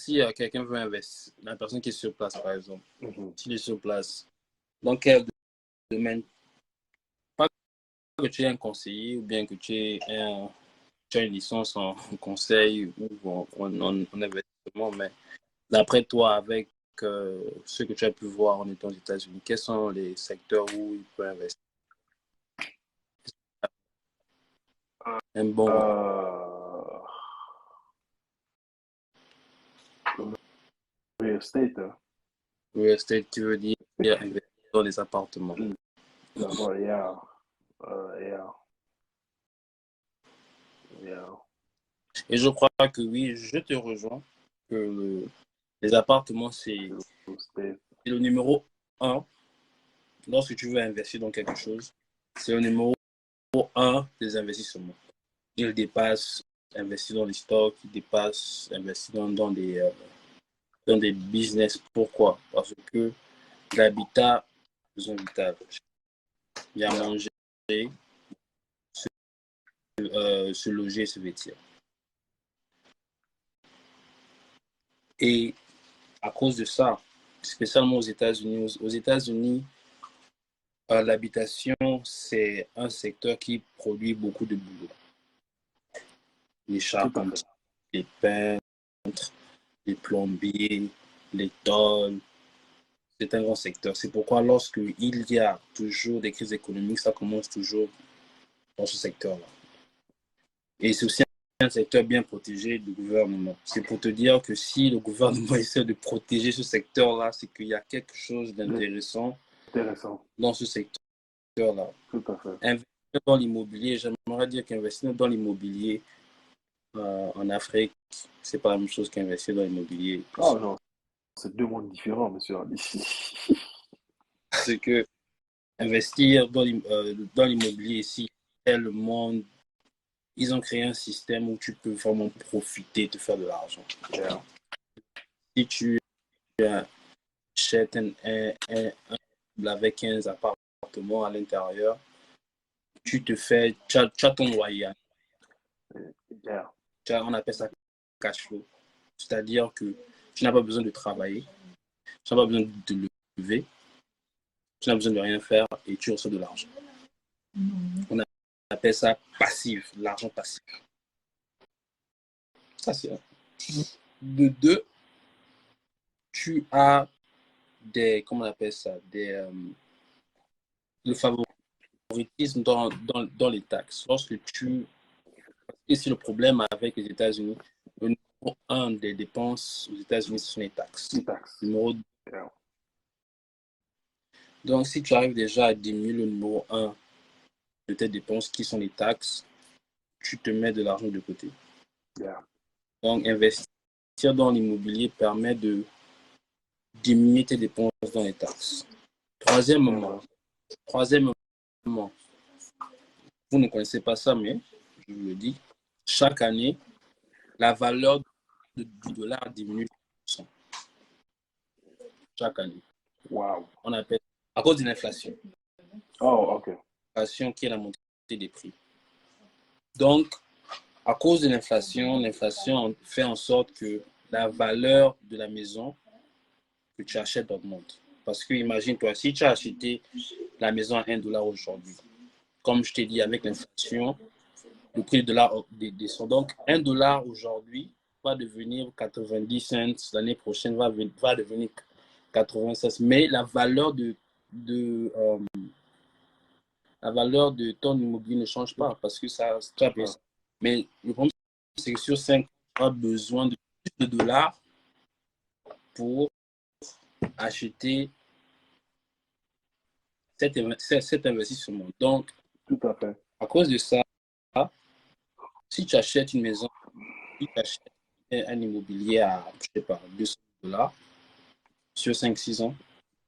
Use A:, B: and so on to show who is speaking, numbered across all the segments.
A: si quelqu'un veut investir, la personne qui est sur place, par exemple,
B: Mhm.
A: s'il est sur place, dans quel domaine, pas que tu es un conseiller ou bien que tu as une licence en conseil ou en investissement, mais d'après toi, avec ce que tu as pu voir en étant aux États-Unis, quels sont les secteurs où il peut investir un bon
B: Euh, Real estate, hein.
A: real estate, tu veux dire investir dans les appartements?
B: D'abord, yeah. Yeah. Yeah.
A: Et je crois que oui, je te rejoins, que les appartements, c'est
B: Real estate.
A: le numéro un lorsque tu veux investir dans quelque chose. C'est le numéro un des investissements. Il dépasse investir dans les stocks, il dépasse investir dans des business. Pourquoi? Parce que l'habitat, besoin vital. Il y a manger, se loger, se vêtir. Et à cause de ça, spécialement aux États-Unis, l'habitation, c'est un secteur qui produit beaucoup de boulot. Les charpentiers, les peintres, les plombiers, les tôles, c'est un grand secteur. C'est pourquoi lorsque il y a toujours des crises économiques, ça commence toujours dans ce secteur-là. Et c'est aussi un secteur bien protégé du gouvernement. C'est pour te dire que si le gouvernement essaie de protéger ce secteur-là, c'est qu'il y a quelque chose d'intéressant dans ce secteur-là.
B: Tout à fait.
A: Investir dans l'immobilier, j'aimerais dire qu'investir dans l'immobilier en Afrique, c'est pas la même chose qu'investir dans l'immobilier.
B: Oh non, c'est deux mondes différents, monsieur.
A: C'est que investir dans l'immobilier ici, c'est le monde. Ils ont créé un système où tu peux vraiment profiter, te faire de l'argent.
B: Yeah.
A: Si tu achètes un avec 15 appartements à l'intérieur, tu as ton loyer.
B: Yeah.
A: On appelle ça cash flow. C'est-à-dire que tu n'as pas besoin de travailler, tu n'as pas besoin de te lever, tu n'as besoin de rien faire et tu reçois de l'argent. On appelle ça passif, l'argent passif. Ça, c'est un. De deux, tu as comment on appelle ça, le favoritisme dans les taxes. Et c'est le problème avec les États-Unis. Le numéro un des dépenses aux États-Unis, ce sont les taxes. Numéro deux.
B: Yeah.
A: Donc, si tu arrives déjà à diminuer le numéro un de tes dépenses, qui sont les taxes, tu te mets de l'argent de côté.
B: Yeah.
A: Donc, investir dans l'immobilier permet de diminuer tes dépenses dans les taxes. Troisièmement, vous ne connaissez pas ça, mais je vous le dis, chaque année, la valeur du dollar diminue de 1%. Chaque année.
B: Wow.
A: On appelle à cause de l'inflation.
B: Oh, ok.
A: L'inflation qui est la montée des prix. Donc, à cause de l'inflation fait en sorte que la valeur de la maison que tu achètes augmente. Parce que imagine-toi, si tu as acheté la maison à 1 dollar aujourd'hui, comme je t'ai dit, avec l'inflation, le prix du dollar descend. Donc, 1 dollar aujourd'hui va devenir 90 cents. L'année prochaine va devenir 80 cents. Mais la valeur la valeur de ton immobilier ne change pas parce que ça. Mais le problème, c'est que sur 5 ans, tu as besoin de plus de dollars pour acheter cet investissement. Donc,
B: tout à fait.
A: à cause de ça, si tu achètes une maison, si tu achètes un immobilier à, je sais pas, 200 dollars, sur 5-6 ans,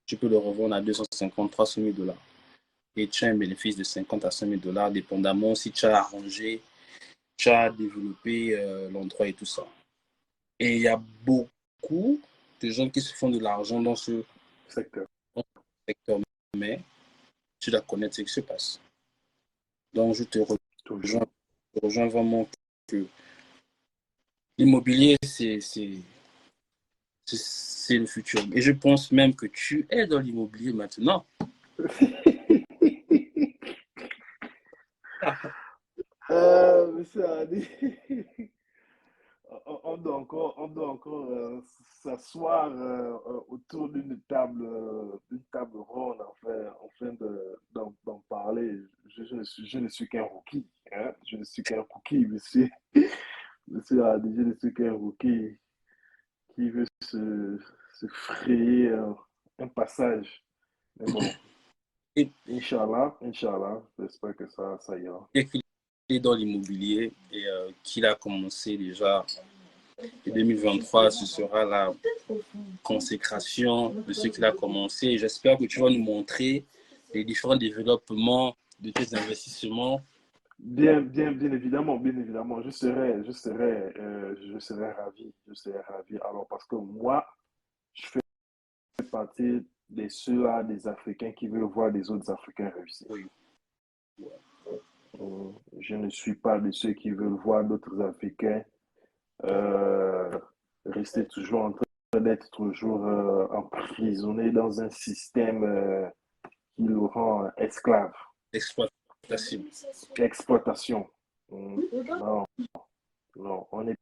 A: tu peux le revendre à 250, 300 000 dollars. Et tu as un bénéfice de 50 à 100 000 dollars, dépendamment si tu as arrangé, tu as développé l'endroit et tout ça. Et il y a beaucoup de gens qui se font de l'argent dans ce secteur. Mais tu dois connaître ce qui se passe. Donc, je te rejoins vraiment que l'immobilier, c'est C'est le futur. Et je pense même que tu es dans l'immobilier maintenant.
B: Monsieur Hardy, on doit encore s'asseoir autour d'une table ronde afin d'en parler. Je ne suis qu'un rookie, hein? Je ne suis qu'un rookie, monsieur. Monsieur Hardy, je ne suis qu'un rookie qui veut se frayer un passage. Mais bon,
A: Et
B: Inch'Allah, Inch'Allah, j'espère que ça ira.
A: bien qu'il est dans l'immobilier et qu'il a commencé déjà en 2023, ce sera la consécration de ce qu'il a commencé. J'espère que tu vas nous montrer les différents développements de tes investissements.
B: Bien évidemment, bien évidemment. Je serais ravi, je serais ravi. Alors, parce que moi, je fais partie de ceux-là, des Africains qui veulent voir les autres Africains réussir.
A: Oui.
B: Je ne suis pas de ceux qui veulent voir d'autres Africains euh, rester toujours en train d'être toujours emprisonnés dans un système qui le rend esclave.
A: Exploitation.
B: Exploitation. Non, non, on n'est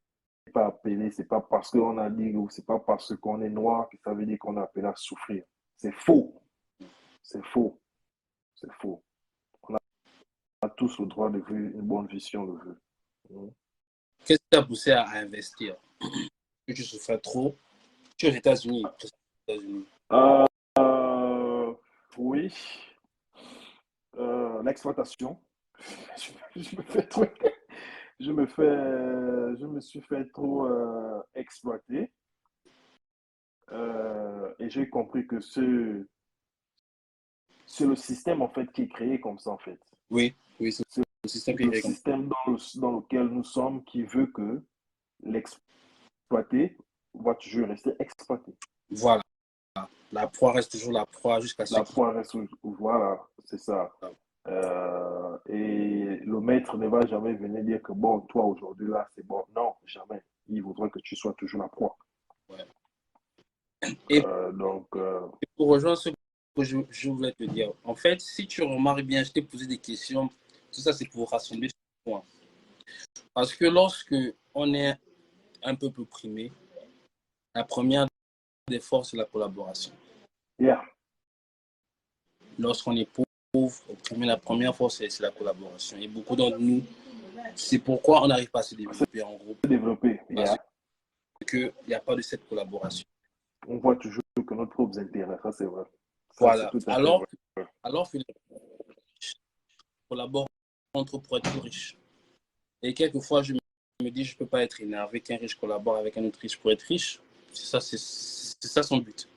B: pas appelé, c'est pas parce qu'on a dit ou c'est pas parce qu'on est noir que ça veut dire qu'on est appelé à souffrir. C'est faux. C'est faux. C'est faux. On a tous le droit de vivre une bonne vision le veut.
A: Qu'est-ce qui t'a poussé à investir? Que tu souffrais trop? Tu es aux États-Unis.
B: Euh, oui, l'exploitation. Je me fais trop, je me suis fait trop exploiter et j'ai compris que c'est le système en fait qui est créé comme ça en fait.
A: Oui, oui, c'est
B: C'est
A: le système qui
B: le
A: est comme
B: système dans lequel nous sommes qui veut que l'exploité va toujours rester exploité.
A: voilà. La proie reste toujours la proie jusqu'à ce
B: La
A: qu'il.
B: proie reste, voilà, c'est ça. Et le maître ne va jamais venir dire que bon, toi aujourd'hui là, c'est bon. Non, jamais. Il voudra que tu sois toujours la proie.
A: Ouais. Et
B: Donc,
A: pour rejoindre ce que je voulais te dire, en fait, si tu remarques bien, je t'ai posé des questions. Tout ça, c'est pour rassembler ce point. Parce que lorsque on est un peu plus primé, la première des forces, c'est la collaboration.
B: yeah,
A: Lorsqu'on est pauvre, opprimé, la première force, c'est la collaboration. Et beaucoup d'entre nous, c'est pourquoi on n'arrive pas à se développer en groupe.
B: c'est développé.
A: Parce
B: Yeah.
A: qu'il n'y a pas de cette collaboration.
B: On voit toujours que notre propre intérêt, ça c'est vrai. Ça c'est
A: Voilà.
B: tout à fait vrai.
A: Alors que les riches collaborent entre pour être plus riches. Et quelquefois, je me dis, je ne peux pas être énervé qu'un riche collabore avec un autre riche pour être riche. C'est ça son but.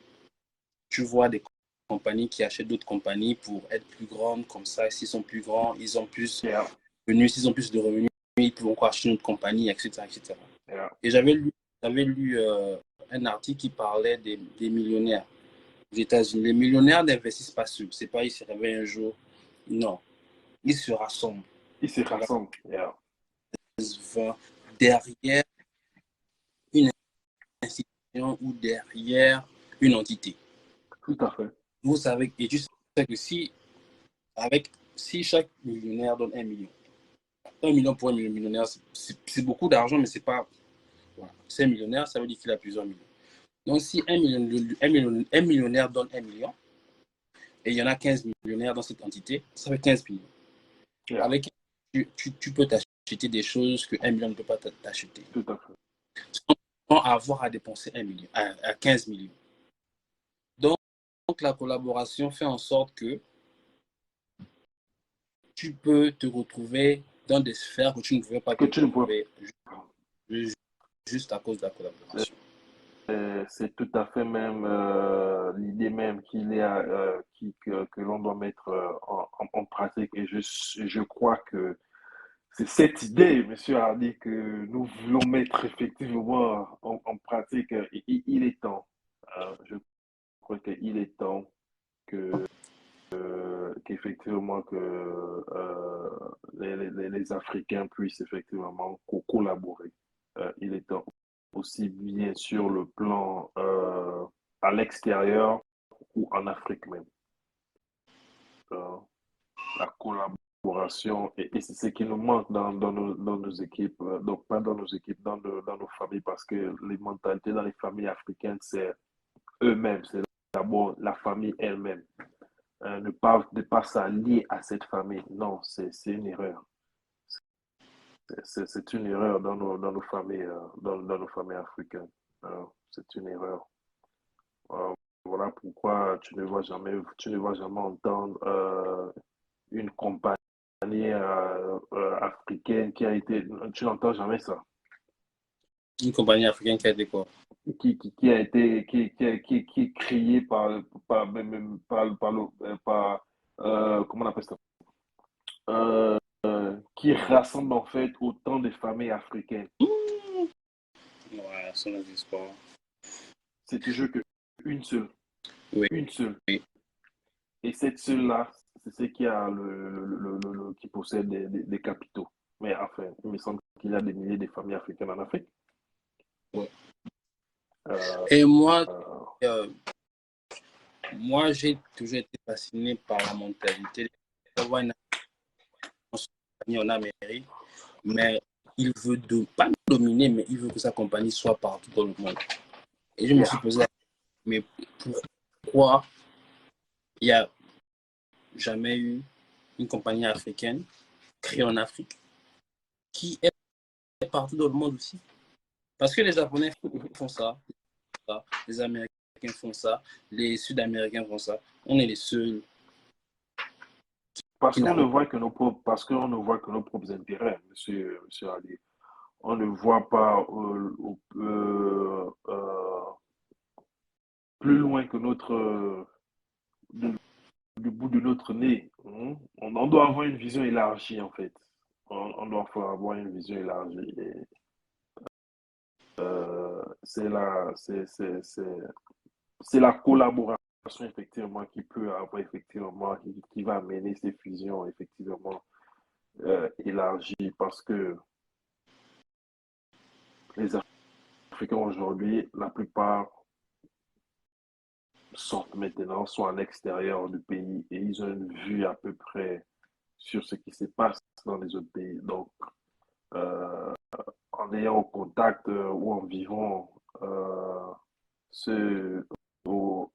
A: Tu vois des compagnies qui achètent d'autres compagnies pour être plus grandes, comme ça, s'ils sont plus grands, ils ont plus de
B: Yeah.
A: revenus, s'ils ont plus de revenus, ils peuvent encore acheter une autre compagnie, etc. etc.
B: Yeah.
A: Et j'avais lu un article qui parlait des millionnaires aux États-Unis. Les millionnaires n'investissent pas seuls. C'est pas ils se réveillent un jour. Non. Ils se rassemblent.
B: Ils se rassemblent. Yeah.
A: Derrière une institution ou derrière une entité.
B: Tout à fait.
A: Vous savez, et tu sais que si chaque millionnaire donne 1 million, 1 million pour un millionnaire, c'est beaucoup d'argent, mais c'est pas. Voilà. C'est un millionnaire, ça veut dire qu'il a plusieurs millions. Donc, si un millionnaire donne 1 million, et il y en a 15 millionnaires dans cette entité, ça fait 15 millions.
B: Yeah.
A: Avec tu peux t'acheter des choses que 1 million ne peut pas t'acheter.
B: Tout à fait.
A: Sans avoir à dépenser 1 million, à 15 millions. Donc, la collaboration fait en sorte que tu peux te retrouver dans des sphères que tu ne pouvais pas
B: Que
A: te
B: tu ne peux
A: retrouver juste à cause de la collaboration.
B: C'est tout à fait même l'idée même que l'on doit mettre en pratique. Et je crois que c'est cette idée, Monsieur Hardy, que nous voulons mettre effectivement en pratique. Il est temps. Je crois qu'il est temps que qu'effectivement que les Africains puissent effectivement collaborer. Il est temps. aussi bien sur le plan à l'extérieur ou en Afrique même. Euh, la collaboration, et c'est ce qui nous manque dans nos équipes, donc pas dans nos équipes, dans nos familles, parce que les mentalités dans les familles africaines, c'est eux-mêmes, c'est d'abord la famille elle-même. Ne pas s'allier à cette famille, non, c'est une erreur. C'est une erreur dans nos familles, dans nos familles africaines. C'est une erreur. Euh, voilà pourquoi tu ne vas jamais entendre une compagnie africaine qui a été, tu n'entends jamais ça,
A: Une compagnie africaine qui a été quoi?
B: qui a été, qui est créée par comment on appelle ça, qui rassemble en fait autant de familles africaines.
A: Ouais, ça n'existe pas.
B: C'est toujours que une seule,
A: Oui,
B: une seule.
A: oui.
B: Et cette seule-là, c'est ce qui a qui possède des capitaux. Mais enfin, il me semble qu'il y a des milliers de familles africaines en Afrique.
A: Ouais.
B: Euh,
A: Et moi,
B: euh,
A: euh, moi, j'ai toujours été fasciné par la mentalité. D'avoir une compagnie en Amérique, mais il veut pas dominer, mais il veut que sa compagnie soit partout dans le monde. Et je me suis
B: yeah.
A: posé la question, mais pourquoi il n'y a jamais eu une compagnie africaine créée en Afrique qui est partout dans le monde aussi? Parce que les Japonais font ça, les Américains font ça, les Sud-Américains font ça. On est les seuls
B: Parce
A: qui
B: qu'on ne
A: n'avons
B: voit que nos propres, parce qu'on ne voit que nos propres intérêts, monsieur Ali. On ne voit pas plus loin que du bout de notre nez. Hein. On doit avoir une vision élargie, en fait. On doit avoir une vision élargie. Et, c'est la collaboration, effectivement, qui peut avoir, effectivement, qui va amener ces fusions, effectivement, élargies. Parce que les Africains aujourd'hui, la plupart sortent maintenant, sont à l'extérieur du pays et ils ont une vue à peu près sur ce qui se passe dans les autres pays. Donc, euh, en ayant au contact ou en vivant ce, ou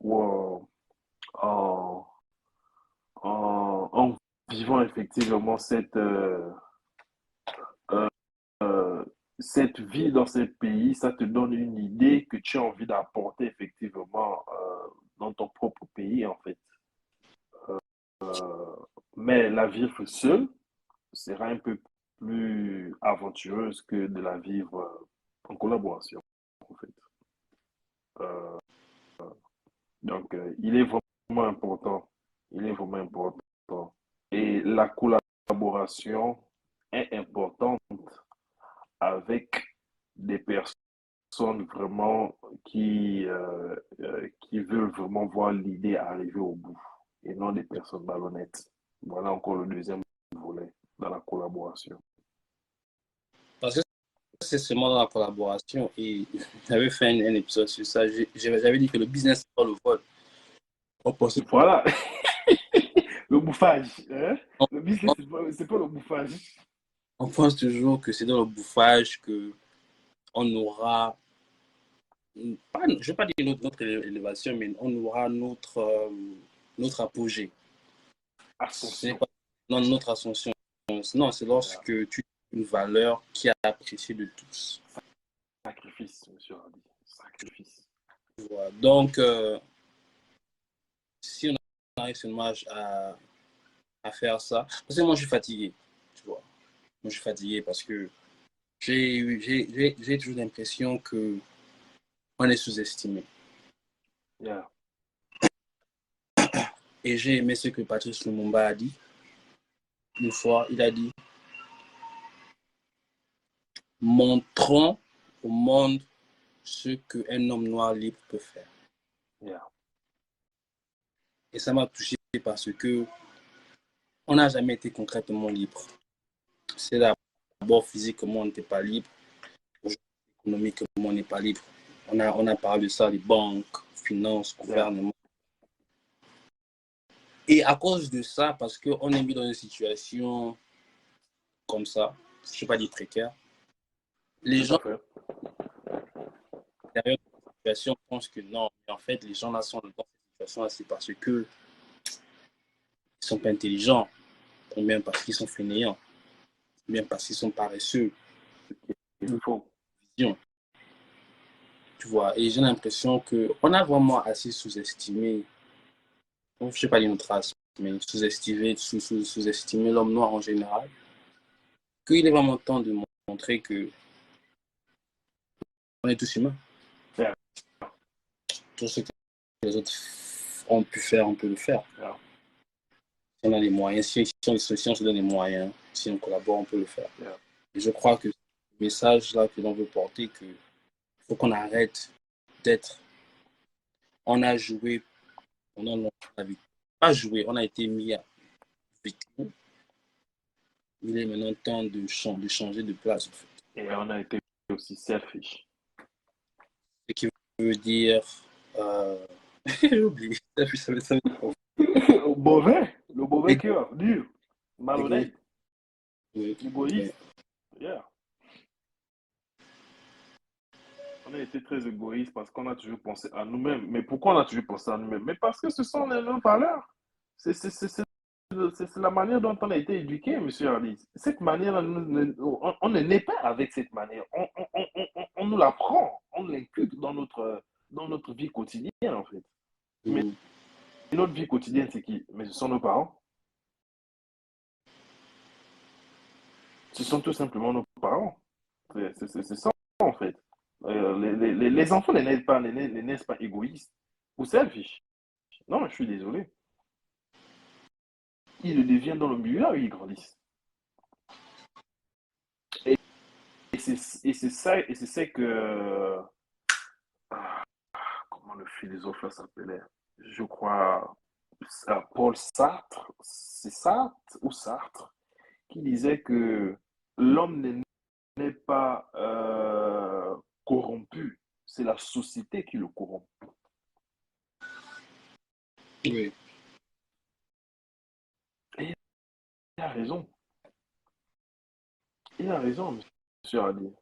B: en, en vivant effectivement euh, cette vie dans ce pays, ça te donne une idée que tu as envie d'apporter effectivement dans ton propre pays en fait. Mais la vivre seule sera un peu plus aventureuse que de la vivre en collaboration en fait. Euh, donc, il est vraiment important. Il est vraiment important. Et la collaboration est importante avec des personnes vraiment qui veulent vraiment voir l'idée arriver au bout et non des personnes malhonnêtes. Voilà encore le deuxième volet dans la collaboration.
A: parce que c'est seulement dans la collaboration et j'avais fait un épisode sur ça. J'avais dit que le business, c'est pas le vol. On pense,
B: Voilà, le bouffage. Hein?
A: on,
B: Le business, c'est pas le bouffage.
A: on pense toujours que c'est dans le bouffage que on aura, pas, je ne vais pas dire notre élévation, mais on aura notre apogée. C'est
B: Ascension.
A: pas non, notre ascension. Non, c'est
B: Yeah.
A: lorsque tu as une valeur qui est appréciée de tous.
B: Sacrifice, monsieur Hardy. Sacrifice.
A: Voilà. Donc, si on arrive seulement à faire ça, parce que moi je suis fatigué, tu vois. Moi je suis fatigué parce que j'ai toujours l'impression que on est sous-estimé.
B: Yeah.
A: Et j'ai aimé ce que Patrice Lumumba a dit. Une fois, il a dit, montrons au monde ce qu'un homme noir libre peut faire.
B: Yeah.
A: Et ça m'a touché parce que on n'a jamais été concrètement libre. C'est d'abord physiquement, on n'était pas libre. économiquement, on n'est pas libre. On a parlé de ça, les banques, finances, gouvernement. Et à cause de ça, parce qu'on est mis dans une situation comme ça, je ne sais pas dire précaire, les gens, derrière cette situation, pensent que non, mais en fait, les gens là sont dans cette situation-là, c'est parce qu'ils ne sont pas intelligents, ou même parce qu'ils sont fainéants, ou même parce qu'ils sont paresseux.
B: Il faut.
A: Tu vois, et j'ai l'impression qu'on a vraiment assez sous-estimé, je ne sais pas dire notre race, mais sous-estimé l'homme noir en général, qu'il est vraiment temps de montrer que on est tous humains.
B: Yeah.
A: Tout ce que les autres ont pu faire, on peut le faire.
B: Yeah.
A: Si on a les moyens, si on se donne les moyens, si on collabore, on peut le faire.
B: Yeah.
A: Et je crois que le message là que l'on veut porter, qu'il faut qu'on arrête d'être. On a joué pendant longtemps la victime. Pas joué, on a été mis à victime. Il est maintenant temps de changer de place. En fait.
B: Et on a été aussi selfish.
A: Ce qui veut dire. J'ai oublié. Ça
B: Mauvais. Le mauvais cœur, dur, malhonnête,
A: oui.
B: égoïste. Oui. Yeah. On a été très égoïste parce qu'on a toujours pensé à nous-mêmes. Mais pourquoi on a toujours pensé à nous-mêmes? Mais parce que ce sont nos valeurs. C'est la manière dont on a été éduqué, M. Hardy. Cette manière, on ne naît pas avec cette manière. On nous l'apprend, on l'inculque dans notre vie quotidienne, en fait. Mais notre vie quotidienne, c'est qui? Mais ce sont nos parents. Ce sont tout simplement nos parents. C'est ça, en fait. Les enfants ne naissent pas égoïstes ou selfish. Non, je suis désolé. Ils le deviennent dans le milieu où ils grandissent. Et c'est ça que. Comment le philosophe là s'appelait? Je crois. Paul Sartre. C'est Sartre ou Sartre qui disait que l'homme n'est pas corrompu. C'est la société qui le corrompt.
A: Oui.
B: Et il a raison. Il a raison, monsieur Ali.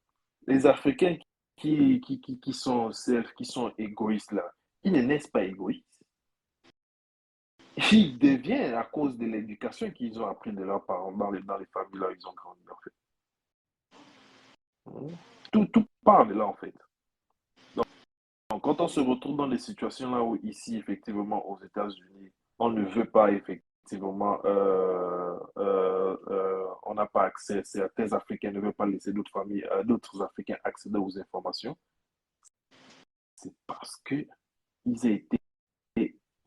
B: Les Africains qui sont qui sont égoïstes là, ils ne naissent pas égoïstes. Ils deviennent à cause de l'éducation qu'ils ont appris de leurs parents dans les familles là où ils ont grandi en fait. Tout part de là en fait. Donc, quand on se retrouve dans des situations là où ici effectivement aux États-Unis, on ne veut pas effectivement, on n'a pas accès, certains Africains ne veulent pas laisser d'autres familles, d'autres Africains accéder aux informations, c'est parce qu'ils ont été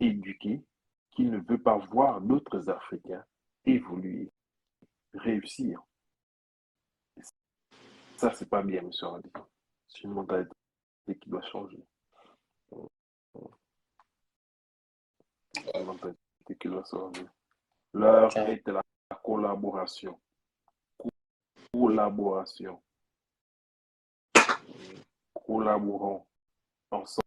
B: éduqués qu'ils ne veulent pas voir d'autres Africains évoluer, réussir. Ça, c'est pas bien, monsieur Radi. C'est une mentalité qui doit changer. C'est une mentalité qui doit changer. L'heure est à la collaboration. Collaboration. Collaborons ensemble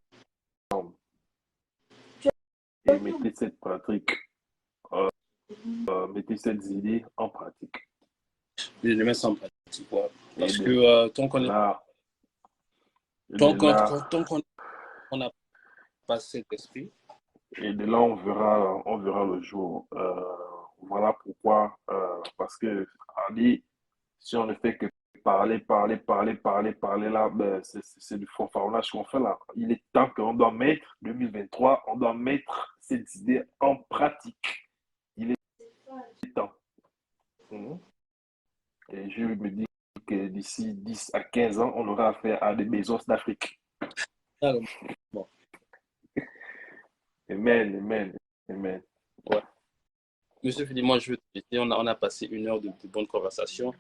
B: et mettez cette pratique, mettez cette idée en pratique.
A: Je le mets en pratique, quoi. Parce que tant qu'on n'a pas cet esprit.
B: Et de là, on verra le jour. Voilà pourquoi. Parce que, Ali, si on ne fait que parler là, ben, c'est du fanfaronnage qu'on fait là. Il est temps qu'on doit mettre, 2023, on doit mettre cette idée en pratique. Il est temps. Et je me dis que d'ici 10 à 15 ans, on aura affaire à des Bezos d'Afrique.
A: Ah, bon.
B: Amen, amen, amen.
A: Ouais. Monsieur Philippe, moi, je veux te laisser. On a passé 1 heure de bonne conversation.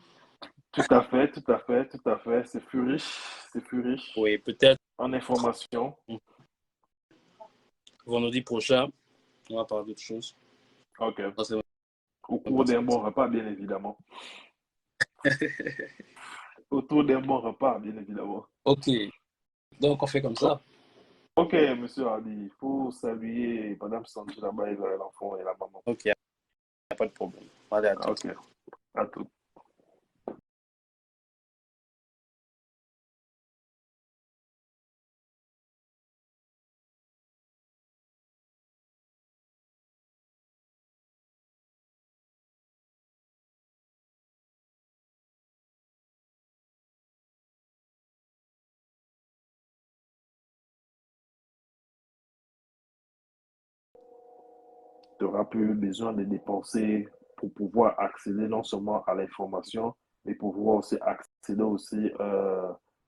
B: Tout à fait, tout à fait, tout à fait. C'est plus riche, c'est plus riche.
A: Oui, peut-être.
B: En information.
A: Vendredi prochain, on va parler d'autre chose.
B: Ok. Au cours d'un bon repas, bien évidemment. autour d'un bon repas, bien évidemment.
A: Ok, donc on fait comme
B: O-
A: ça.
B: Ok, monsieur Hardy, il faut saluer Madame Sancho là-bas et l'enfant et la maman.
A: Ok, y a pas de problème. Allez, à tout.
B: Ok, à tout. Tu n'auras plus besoin de dépenser pour pouvoir accéder non seulement à l'information, mais pour pouvoir aussi accéder aussi,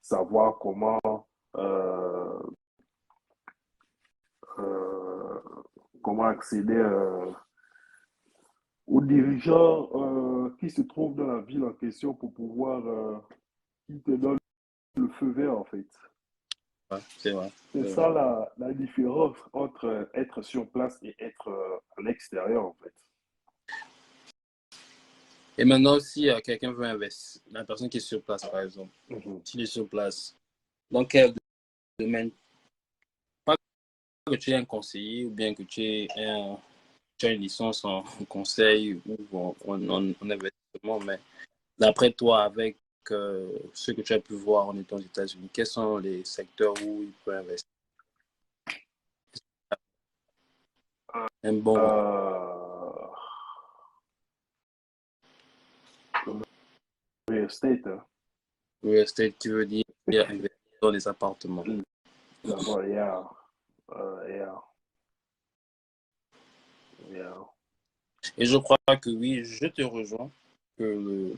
B: savoir euh, euh, comment accéder aux dirigeants qui se trouvent dans la ville en question pour pouvoir, qui te donnent le feu vert en fait.
A: Ouais, c'est vrai.
B: C'est
A: C'est vrai.
B: ça la différence entre être sur place et être à l'extérieur en fait.
A: Et maintenant, si quelqu'un veut investir, la personne qui est sur place, par exemple,
B: Mhm.
A: s'il est sur place, dans quel domaine, pas que tu es un conseiller ou bien que tu as une licence en conseil ou en investissement, mais d'après toi, avec ce que tu as pu voir en étant aux États-Unis, quels sont les secteurs où il peut investir? Un bon
B: Euh, Real estate, hein.
A: real estate, tu veux dire investir dans les appartements.
B: D'abord, yeah, yeah.
A: Et je crois que oui, je te rejoins, que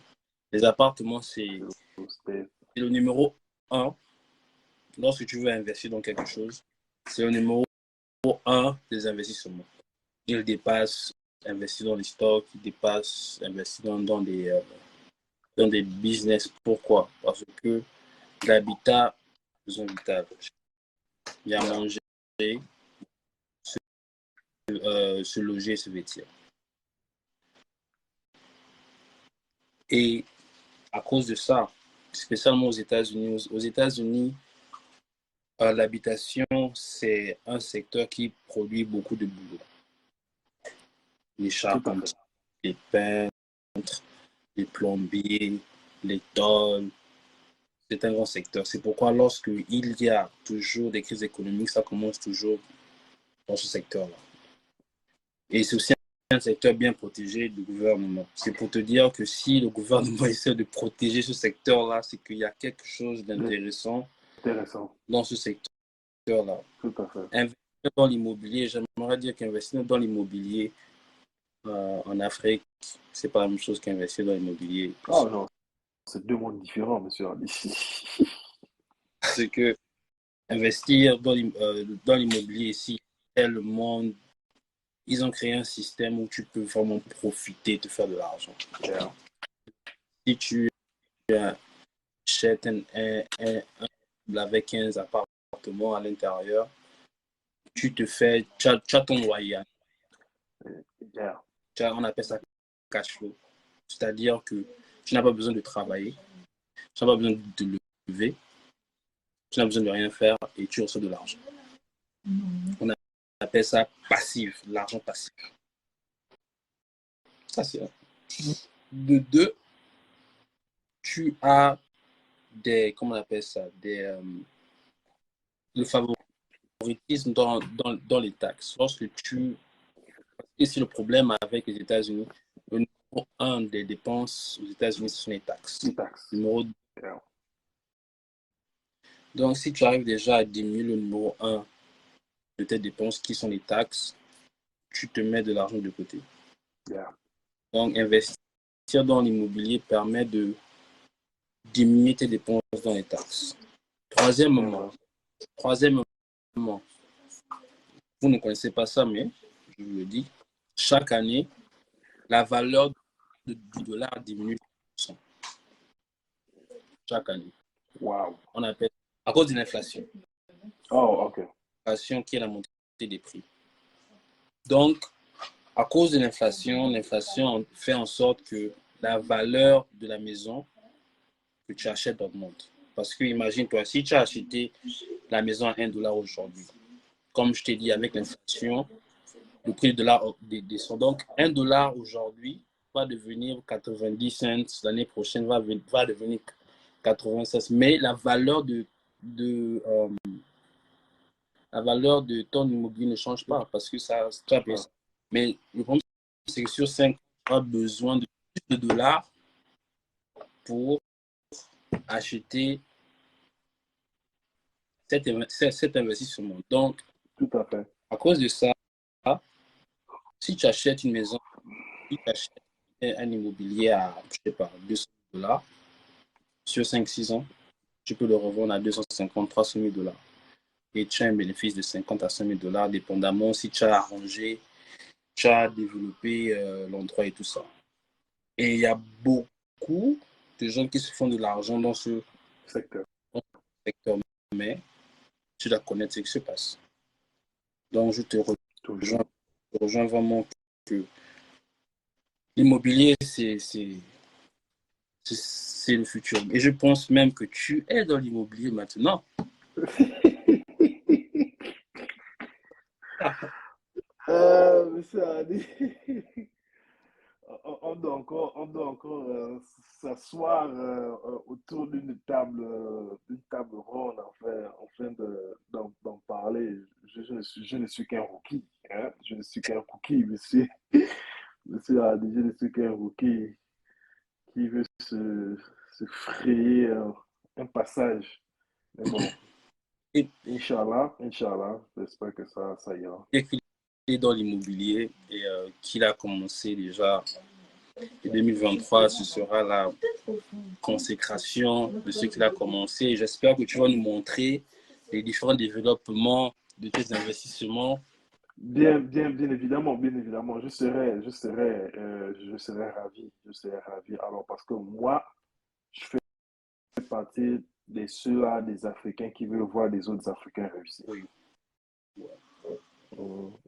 A: les appartements, c'est
B: Real estate.
A: le numéro un lorsque tu veux investir dans quelque chose. C'est le numéro un des investissements. Il dépasse investir dans les stocks, il dépasse investir dans des business. Pourquoi? Parce que l'habitat, besoin vital. Il y a
B: Yeah.
A: manger, se loger, se vêtir. Et à cause de ça, spécialement aux États-Unis, l'habitation, c'est un secteur qui produit beaucoup de boulot. Les
B: Tout à fait.
A: charpentiers, les peintres, les plombiers, les tôles, c'est un grand secteur. C'est pourquoi lorsque il y a toujours des crises économiques, ça commence toujours dans ce secteur-là. Et c'est aussi un secteur bien protégé du gouvernement. C'est pour te dire que si le gouvernement essaie de protéger ce secteur-là, c'est qu'il y a quelque chose d'intéressant
B: Intéressant.
A: dans ce secteur-là.
B: Tout à fait.
A: Investir dans l'immobilier, j'aimerais dire qu'investir dans l'immobilier en Afrique, c'est pas la même chose qu'investir dans l'immobilier
B: Oh
A: ici.
B: non, c'est deux mondes différents, monsieur Hardy.
A: Parce que investir dans l'immobilier ici, c'est le monde. Ils ont créé un système où tu peux vraiment profiter, te faire de l'argent.
B: Yeah.
A: Si tu achètes un avec 15 appartements à l'intérieur, tu as ton loyer.
B: Yeah.
A: On appelle ça cash flow. C'est-à-dire que tu n'as pas besoin de travailler, tu n'as pas besoin de te lever, tu n'as besoin de rien faire et tu reçois de l'argent. On appelle ça passif, l'argent passif. Ça, c'est un. De deux, tu as comment on appelle ça, le favoritisme dans les taxes. Et c'est le problème avec les États-Unis, le numéro un des dépenses aux États-Unis, ce sont les taxes.
B: Les taxes.
A: Numéro deux.
B: Yeah.
A: Donc, si tu arrives déjà à diminuer le numéro un de tes dépenses, qui sont les taxes, tu te mets de l'argent de côté.
B: Yeah.
A: Donc, investir dans l'immobilier permet de diminuer tes dépenses dans les taxes. Troisièmement,
B: Vraiment.
A: troisièmement, vous ne connaissez pas ça, mais je vous le dis, chaque année, la valeur du dollar diminue chaque année.
B: Wow.
A: On appelle à cause de l'inflation.
B: Oh, ok.
A: L'inflation qui est la montée des prix. Donc, à cause de l'inflation fait en sorte que la valeur de la maison que tu achètes augmente. Parce que imagine-toi, si tu as acheté la maison à 1 dollar aujourd'hui, comme je t'ai dit, avec l'inflation, le prix de dollar descend. Donc, 1 dollar aujourd'hui va devenir 90 cents. L'année prochaine va devenir 96. Mais la valeur de ton immobilier ne change pas parce que ça baisse. Mais le problème, c'est que sur 5 ans, tu auras besoin de plus de dollars pour acheter cet investissement. Donc,
B: Tout à fait.
A: à cause de ça, si tu achètes une maison, si tu achètes un immobilier à, je sais pas, 200 dollars, sur 5-6 ans, tu peux le revendre à 250, 300 000 dollars. Et tu as un bénéfice de 50 à 100 000 dollars, dépendamment si tu as arrangé, tu as développé l'endroit et tout ça. Et il y a beaucoup de gens qui se font de l'argent dans ce secteur. Mais tu dois connaître ce qui se passe. Donc, je te rejoins vraiment que l'immobilier, c'est le futur. Et je pense même que tu es dans l'immobilier maintenant.
B: Monsieur Adi, on doit encore s'asseoir autour d'une table ronde afin d'en parler. Je ne suis qu'un rookie. Hein? Je ne suis qu'un rookie, monsieur. Monsieur Adi, je ne suis qu'un rookie qui veut se frayer un passage. Mais bon,
A: Et
B: Inch'Allah, j'espère que ça ira.
A: dès qu'il est dans l'immobilier et qu'il a commencé déjà en 2023, ce sera la consécration de ce qu'il a commencé. J'espère que tu vas nous montrer les différents développements de tes investissements.
B: Bien évidemment, je serais ravi, Alors, parce que moi, je fais partie de ceux-là, des Africains qui veulent voir des autres Africains réussir.
A: Oui.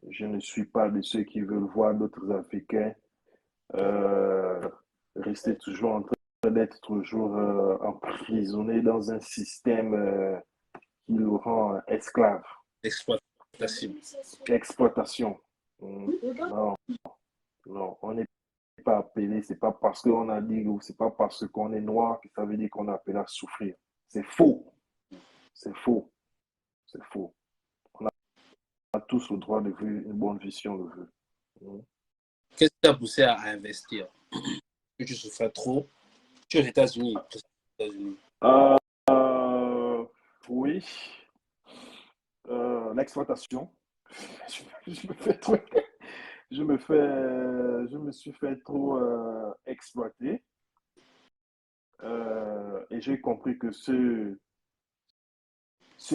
B: Je ne suis pas de ceux qui veulent voir d'autres Africains rester toujours en train d'être toujours emprisonnés dans un système qui le rend esclave. Exploitation. Non, on n'est pas appelé, c'est pas parce qu'on a dit ou c'est pas parce qu'on est noir que ça veut dire qu'on est appelé à souffrir. C'est faux. C'est faux. C'est faux. On a tous le droit de vivre une bonne vie si on le veut.
A: Qu'est-ce qui t'a poussé à investir? Que tu souffrais trop? Tu es aux États-Unis.
B: Oui. L'exploitation. Je me suis fait trop exploiter. Et j'ai compris que c'est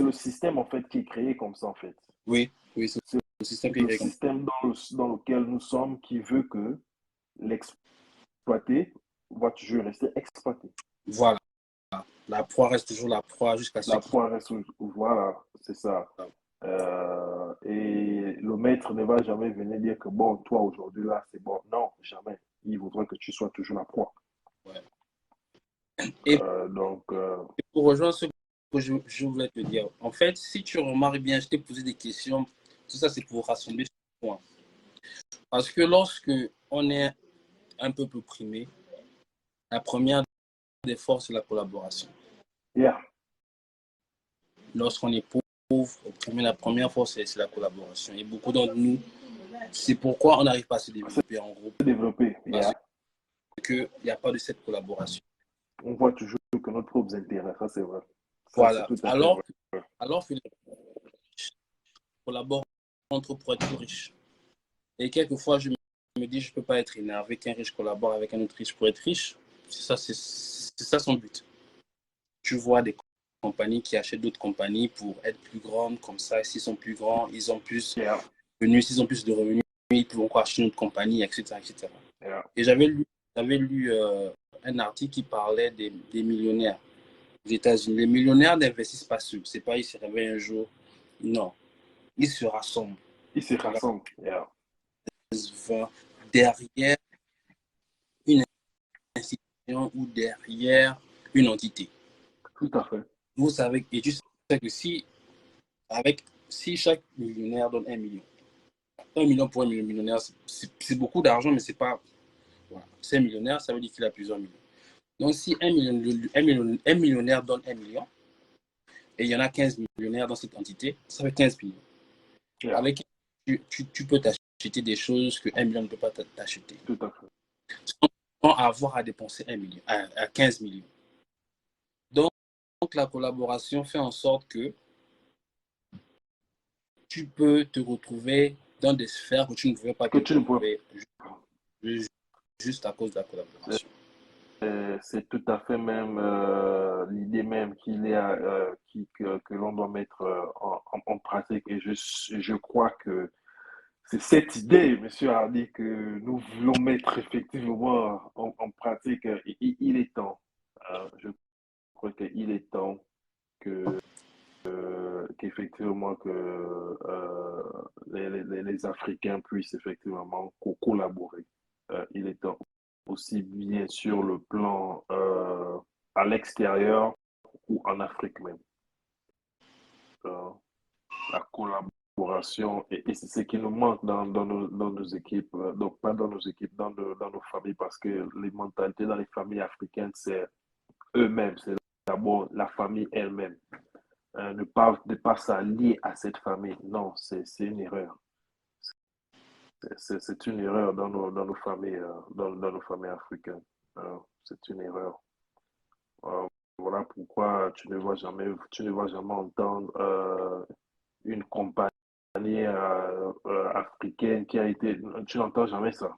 B: le système en fait qui est créé comme ça en fait.
A: Oui, c'est le système qui est créé
B: comme ça. Le système dans lequel nous sommes qui veut que l'exploité va toujours rester exploité.
A: Voilà. La proie reste toujours la proie jusqu'à ce
B: La proie reste, voilà, c'est ça. Et le maître ne va jamais venir dire que bon, toi aujourd'hui là, c'est bon. Non, jamais. Il voudra que tu sois toujours la proie.
A: Ouais. Et
B: donc,
A: pour rejoindre ce que je voulais te dire, en fait, si tu remarques bien, je t'ai posé des questions. Tout ça, c'est pour rassembler ce point. Parce que lorsque on est un peu plus primé, la première des forces, c'est la collaboration.
B: Yeah.
A: Lorsqu'on est pauvre, opprimé, la première force, c'est la collaboration. Et beaucoup d'entre nous, c'est pourquoi on n'arrive pas à se développer en groupe.
B: Parce
A: qu'il n'y a pas de cette collaboration.
B: On voit toujours que notre propre intérêt, ça c'est vrai. Ça,
A: voilà.
B: Tout à
A: alors
B: fait
A: que les collaborent entre pour être plus riches. Et quelquefois, je me dis, je ne peux pas être énervé qu'un riche collabore avec un autre riche pour être riche. C'est ça son but. Tu vois des compagnies qui achètent d'autres compagnies pour être plus grandes, comme ça, s'ils sont plus grands, ils ont plus de revenus, s'ils ont plus de revenus, ils peuvent encore acheter une autre compagnie, etc. Et j'avais lu un article qui parlait des millionnaires aux États-Unis. Les millionnaires n'investissent pas seuls. C'est pas ils se réveillent un jour. Non. Ils se rassemblent. Derrière une institution ou derrière une entité.
B: Tout à fait.
A: Vous savez, et tu sais que si chaque millionnaire donne 1 million, 1 million pour un millionnaire, c'est beaucoup d'argent, mais c'est pas. Voilà. C'est un millionnaire, ça veut dire qu'il a plusieurs millions. Donc, si un millionnaire donne 1 million, et il y en a 15 millionnaires dans cette entité, ça fait 15 millions.
B: Yeah.
A: Avec tu peux t'acheter des choses que 1 million ne peut pas t'acheter.
B: Tout à fait.
A: Sans avoir à dépenser 1 million, à 15 millions. Donc, la collaboration fait en sorte que tu peux te retrouver dans des sphères où tu ne pouvais pas te retrouver juste à cause de la collaboration.
B: C'est tout à fait même l'idée même que l'on doit mettre en pratique. Et je crois que c'est cette idée, Monsieur Hardy, que nous voulons mettre effectivement en pratique. Il est temps. Je crois qu'il est temps que qu'effectivement les Africains puissent effectivement collaborer. Il est temps aussi bien sur le plan à l'extérieur ou en Afrique même. La collaboration, et c'est ce qui nous manque dans nos équipes, donc pas dans nos équipes, dans nos familles, parce que les mentalités dans les familles africaines, c'est eux-mêmes, c'est d'abord la famille elle-même. Ne pas s'allier à cette famille, non, c'est une erreur. C'est une erreur dans nos familles, dans nos familles africaines. C'est une erreur. Voilà pourquoi tu ne vas jamais entendre une compagnie africaine qui a été, tu n'entends jamais ça.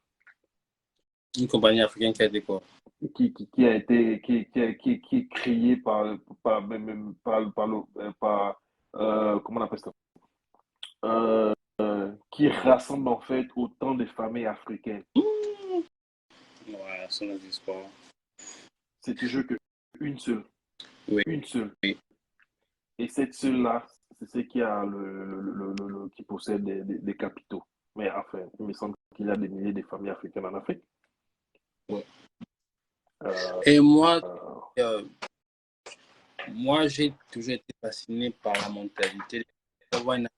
A: Une compagnie africaine qui a été quoi?
B: Qui a été, qui est créée comment on appelle ça? Qui rassemble en fait autant de familles africaines.
A: Ouais, ça n'existe pas.
B: C'est toujours une seule.
A: Oui.
B: Une seule.
A: Oui.
B: Et cette seule-là, c'est ce qui a qui possède des capitaux. Mais enfin, il me semble qu'il y a des milliers de familles africaines en Afrique.
A: Ouais.
B: Euh,
A: Et moi,
B: euh,
A: j'ai toujours été fasciné par la mentalité. On voit une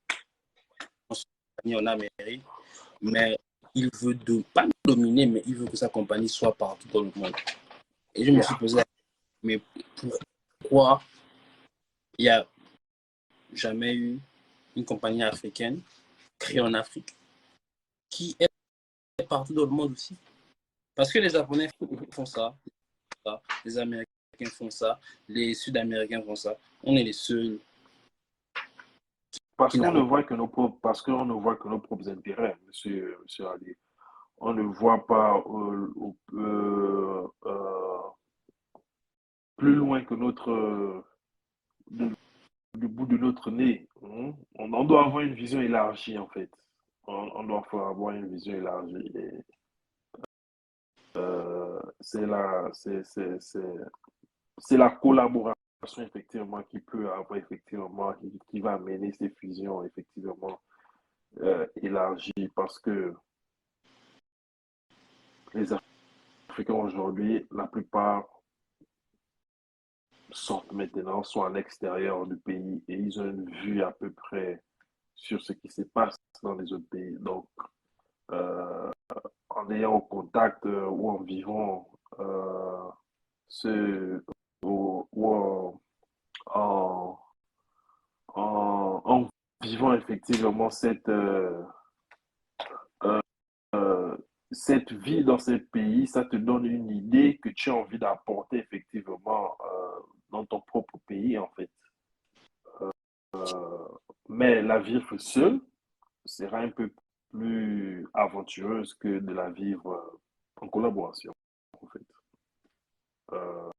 A: compagnie en Amérique, mais il veut pas dominer, mais il veut que sa compagnie soit partout dans le monde. Et je me suis posé la question, mais pourquoi il n'y a jamais eu une compagnie africaine créée en Afrique qui est partout dans le monde aussi? Parce que les Japonais font ça, les Américains font ça, les Sud-Américains font ça. On est les seuls.
B: parce qu'on ne voit que parce qu'on ne voit que nos propres intérêts, monsieur Ali. On ne voit pas plus loin que du bout de notre nez. On doit avoir une vision élargie, en fait. On doit avoir une vision élargie. Et, c'est la collaboration, effectivement, qui peut avoir, effectivement, qui va amener ces fusions, effectivement, élargies. Parce que les Africains aujourd'hui, la plupart sont à l'extérieur du pays et ils ont une vue à peu près sur ce qui se passe dans les autres pays. Donc, euh, en ayant au contact ou en vivant ce, ou en, en vivant effectivement euh, euh, cette vie dans ce pays, ça te donne une idée que tu as envie d'apporter effectivement dans ton propre pays en fait. Mais la vivre seule sera un peu plus aventureuse que de la vivre en collaboration en fait. Euh,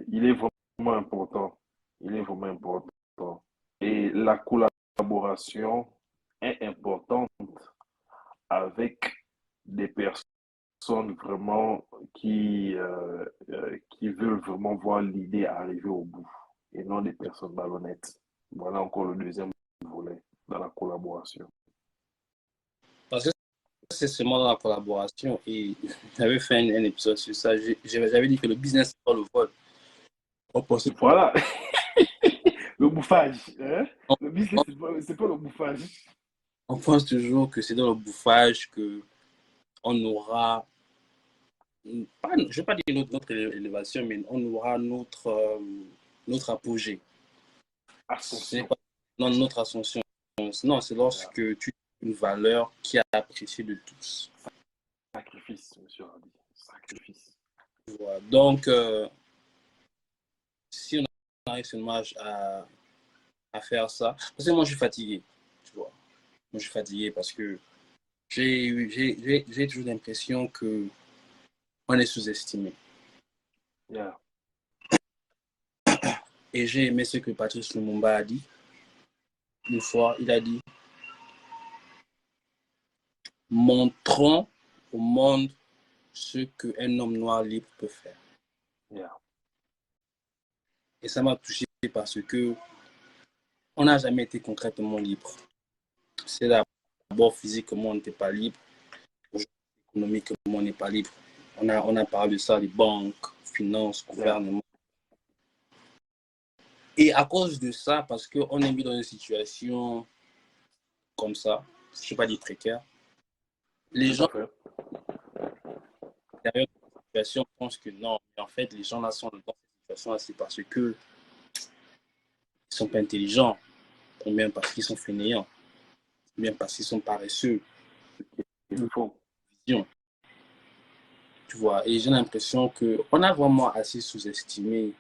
B: il est vraiment important. Il est vraiment important. Et la collaboration est importante avec des personnes vraiment qui veulent vraiment voir l'idée arriver au bout et non des personnes malhonnêtes. Voilà encore le deuxième volet dans la collaboration.
A: Parce que c'est seulement dans la collaboration. Et j'avais fait un épisode sur ça. J'avais dit que le business, c'est pas le vol. On pense,
B: Voilà, le bouffage. Hein?
A: on,
B: Le business, c'est pas le bouffage.
A: on pense toujours que c'est dans le bouffage que on aura, pas, je ne vais pas dire notre élévation, mais on aura notre apogée. C'est
B: Ascension.
A: pas dans notre ascension. Non, c'est
B: Yeah.
A: lorsque tu as une valeur qui est appréciée de tous.
B: Sacrifice, monsieur Hardy. Sacrifice.
A: Voilà. Donc, si on arrive seulement à faire ça, parce que moi je suis fatigué, tu vois. Moi je suis fatigué parce que j'ai toujours l'impression que on est sous-estimé.
B: Yeah.
A: Et j'ai aimé ce que Patrice Lumumba a dit. Une fois, il a dit, montrons au monde ce qu'un homme noir libre peut faire.
B: Yeah.
A: Et ça m'a touché parce que on n'a jamais été concrètement libre. C'est d'abord physiquement, on n'était pas libre. Économiquement, on n'est pas libre. On a parlé de ça, les banques, finances, gouvernement. Et à cause de ça, parce qu'on est mis dans une situation comme ça, je ne vais pas dire précaire, les
B: Tout à
A: gens
B: fait.
A: derrière cette situation pensent que non, mais en fait, les gens là sont dans cette situation-là, c'est parce qu'ils ne sont pas intelligents, ou bien parce qu'ils sont fainéants, ou bien parce qu'ils sont paresseux.
B: Il faut.
A: Vision, tu vois. Et j'ai l'impression qu'on a vraiment assez sous-estimé,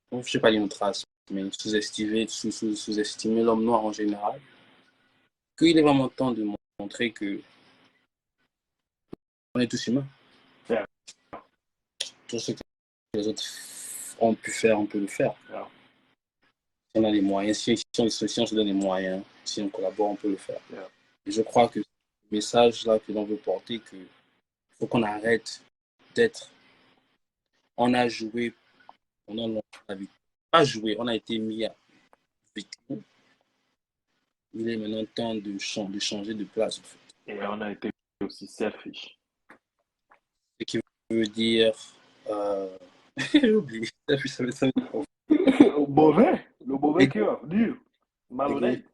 A: je ne sais pas dire notre race, mais sous-estimé l'homme noir en général, qu'il est vraiment temps de montrer que on est tous humains.
B: Yeah.
A: Tout ce que les autres ont pu faire, on peut le faire.
B: Yeah.
A: Si on a les moyens, si on se donne les moyens, si on collabore, on peut le faire.
B: Yeah.
A: Et je crois que le message là que l'on veut porter, qu'il faut qu'on arrête d'être. On a joué pendant longtemps la vie. Pas joué, on a été mis à victime. Il est maintenant temps de changer de place. En fait.
B: Et on a été aussi selfish.
A: Ce qui veut dire. J'ai oublié. Ça veut dire
B: Mauvais. Le mauvais cœur. Dur.
A: égoïste.
B: Malhonnête.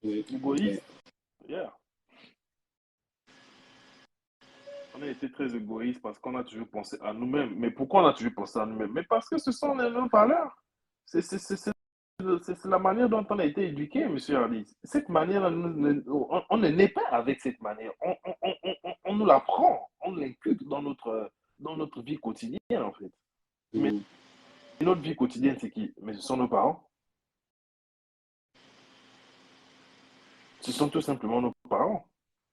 A: Oui, oui.
B: Égoïste. Yeah. On a été très égoïste parce qu'on a toujours pensé à nous-mêmes. Mais pourquoi on a toujours pensé à nous-mêmes? Mais parce que ce sont nos valeurs. C'est la manière dont on a été éduqué, monsieur Hardy. Cette manière, on ne naît pas avec cette manière. On nous l'apprend, on l'inculque dans notre vie quotidienne, en fait. Mais notre vie quotidienne, c'est qui? Mais ce sont nos parents. Ce sont tout simplement nos parents.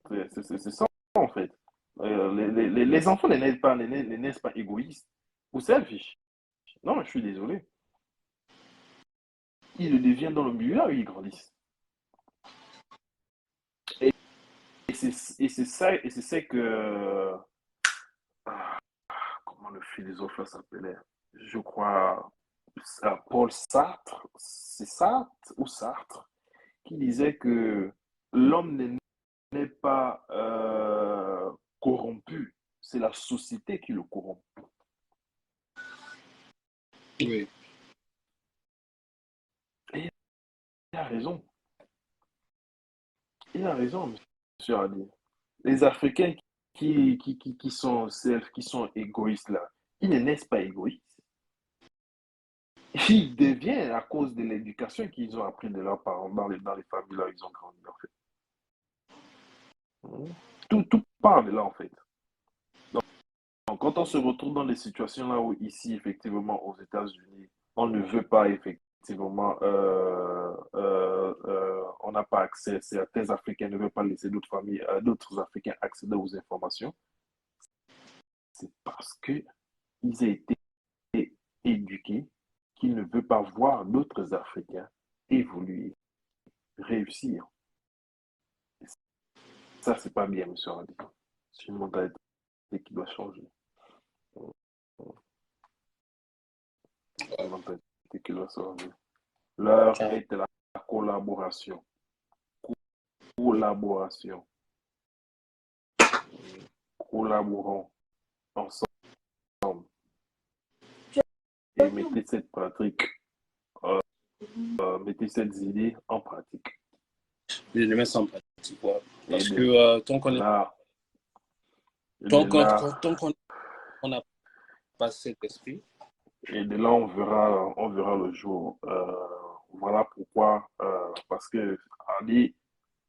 B: C'est ça, en fait. Les enfants ne naissent pas égoïstes ou selfish. Non, je suis désolé. Ils le deviennent dans le milieu où ils grandissent. Et, et c'est ça que comment le philosophe là s'appelait? Je crois Paul Sartre, c'est Sartre ou Sartre, qui disait que l'homme n'est pas corrompu, c'est la société qui le corrompt.
A: Oui.
B: Et il a raison, il a raison, monsieur Adi. Les Africains qui sont égoïstes là, ils ne naissent pas égoïstes. Ils deviennent à cause de l'éducation qu'ils ont appris de leurs parents dans les familles là où ils ont grandi en fait. Tout part de là en fait. Donc, quand on se retrouve dans des situations là où ici effectivement aux États-Unis, on ne veut pas effectivement, on n'a pas accès, certains Africains ne veulent pas laisser d'autres familles, d'autres Africains accéder aux informations, c'est parce qu'ils ont été éduqués qu'ils ne veulent pas voir d'autres Africains évoluer, réussir. Ça, c'est pas bien, monsieur Radi. C'est une mentalité qui doit changer. C'est une mentalité qui doit changer. L'heure
A: Car
B: est à la collaboration. Collaboration. collaborons ensemble et mettez cette pratique, mettez cette idée en pratique.
A: Je le mets ça en pratique, ouais.
B: Et
A: Parce que
B: de
A: tant qu'on est,
B: là, et de là,
A: tant qu'on n'a pas cet esprit,
B: et de là, on verra le jour. Voilà pourquoi, parce que, on dit,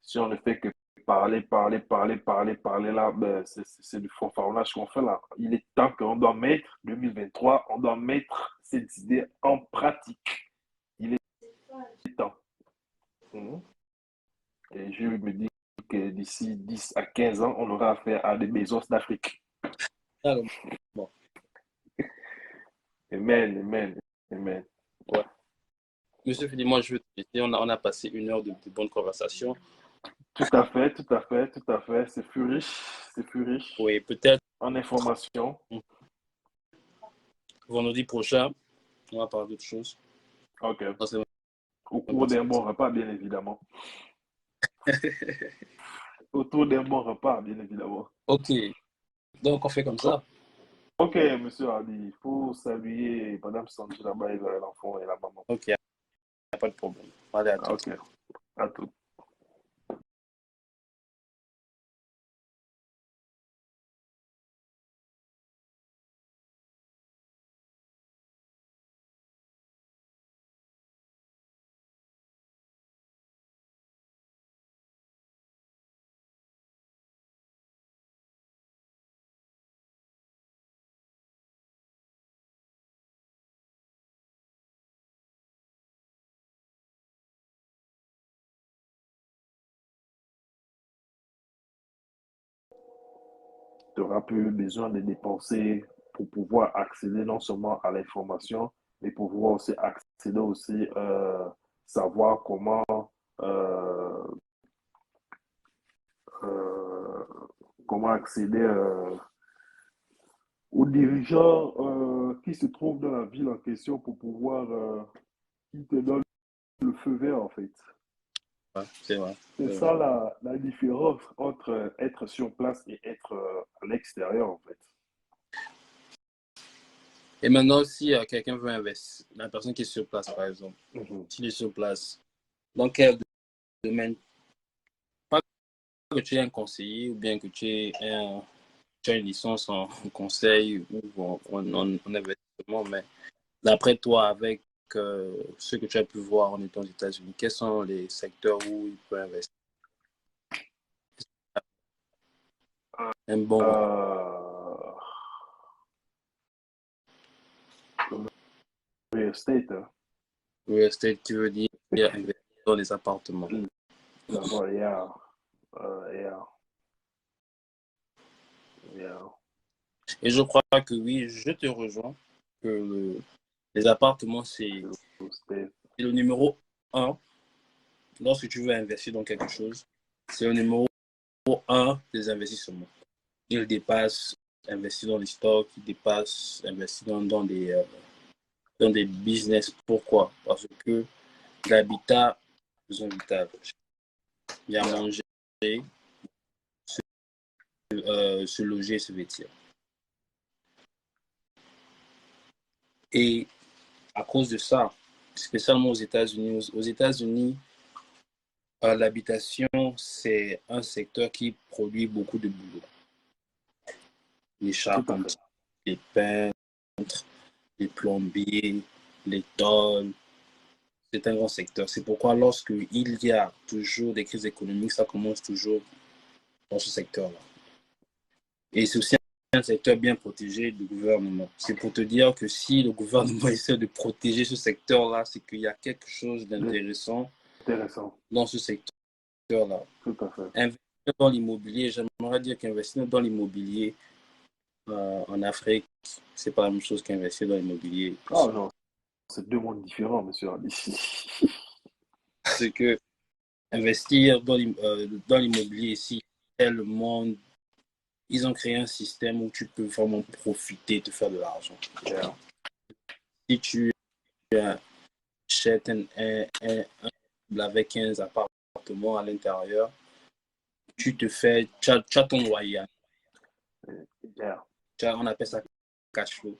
B: si on ne fait que parler là, ben, c'est du fanfaronnage qu'on fait là. Il est temps qu'on doit mettre, 2023, on doit mettre cette idée en pratique. Il est temps. Mhm. Et je me dis que d'ici 10 à 15 ans, on aura affaire à des Bezos d'Afrique.
A: ah, bon,
B: Amen, amen, amen.
A: ouais. Monsieur Philippe, moi, je veux te laisser. On a passé 1 heure de bonne conversation.
B: Tout à fait, tout à fait, tout à fait. C'est plus riche
A: Oui, peut-être
B: en information.
A: vendredi prochain, on va parler d'autre chose.
B: OK.
A: Ça, c'est
B: Au
A: une
B: cours
A: bonne
B: d'un bon
A: sortie.
B: repas, bien évidemment. Autour d'un bon repas, bien évidemment.
A: Ok, donc on fait comme
B: Oh,
A: ça.
B: OK, monsieur Hardy, il faut saluer Madame Sanji là-bas et l'enfant et la maman.
A: Ok, y a pas de problème. Allez, à tout.
B: OK, à tout. Tu auras plus besoin de dépenser pour pouvoir accéder non seulement à l'information, mais pour pouvoir aussi accéder aussi, savoir euh, euh, comment accéder aux dirigeants qui se trouvent dans la ville en question pour pouvoir, qui te donnent le feu vert en fait.
A: Ouais, c'est vrai.
B: C'est
A: C'est vrai.
B: ça la différence entre être sur place et être à l'extérieur en fait.
A: Et maintenant, si quelqu'un veut investir, la personne qui est sur place, par exemple,
B: Mhm.
A: s'il est sur place, dans quel domaine, pas que tu es un conseiller ou bien que tu as une licence en conseil ou en investissement, mais d'après toi, avec ce que tu as pu voir en étant aux États-Unis, quels sont les secteurs où il peut investir? Un bon
B: Euh, real estate, hein.
A: real estate qui veut dire investir dans les appartements.
B: D'abord, yeah, yeah, yeah.
A: Et je crois que oui, je te rejoins, que les appartements,
B: Real estate.
A: c'est le numéro un lorsque tu veux investir dans quelque chose. C'est le numéro un des investissements. Il dépasse investir dans les stocks, il dépasse investir dans des business. Pourquoi? Parce que l'habitat, besoin vital. Il y a à
B: Yeah.
A: manger, se loger, se vêtir. Et à cause de ça, spécialement aux États-Unis, aux États-Unis, l'habitation, c'est un secteur qui produit beaucoup de boulot. Les
B: Tout à fait.
A: charpentiers, les peintres, les plombiers, les tôles, c'est un grand secteur. C'est pourquoi lorsque il y a toujours des crises économiques, ça commence toujours dans ce secteur-là. Et c'est aussi un secteur bien protégé du gouvernement. C'est pour te dire que si le gouvernement essaie de protéger ce secteur-là, c'est qu'il y a quelque chose d'intéressant
B: Intéressant.
A: dans ce secteur-là.
B: Tout à fait.
A: Investir dans l'immobilier, j'aimerais dire qu'investir dans l'immobilier en Afrique, c'est pas la même chose qu'investir dans l'immobilier
B: Oh
A: ici.
B: non, c'est deux mondes différents, monsieur Hardy.
A: Parce que investir dans l'immobilier ici, le monde, ils ont créé un système où tu peux vraiment profiter, te faire de l'argent.
B: Yeah.
A: Si tu achètes un avec 15 appartements à l'intérieur, tu as ton loyer.
B: Yeah.
A: On appelle ça cash flow.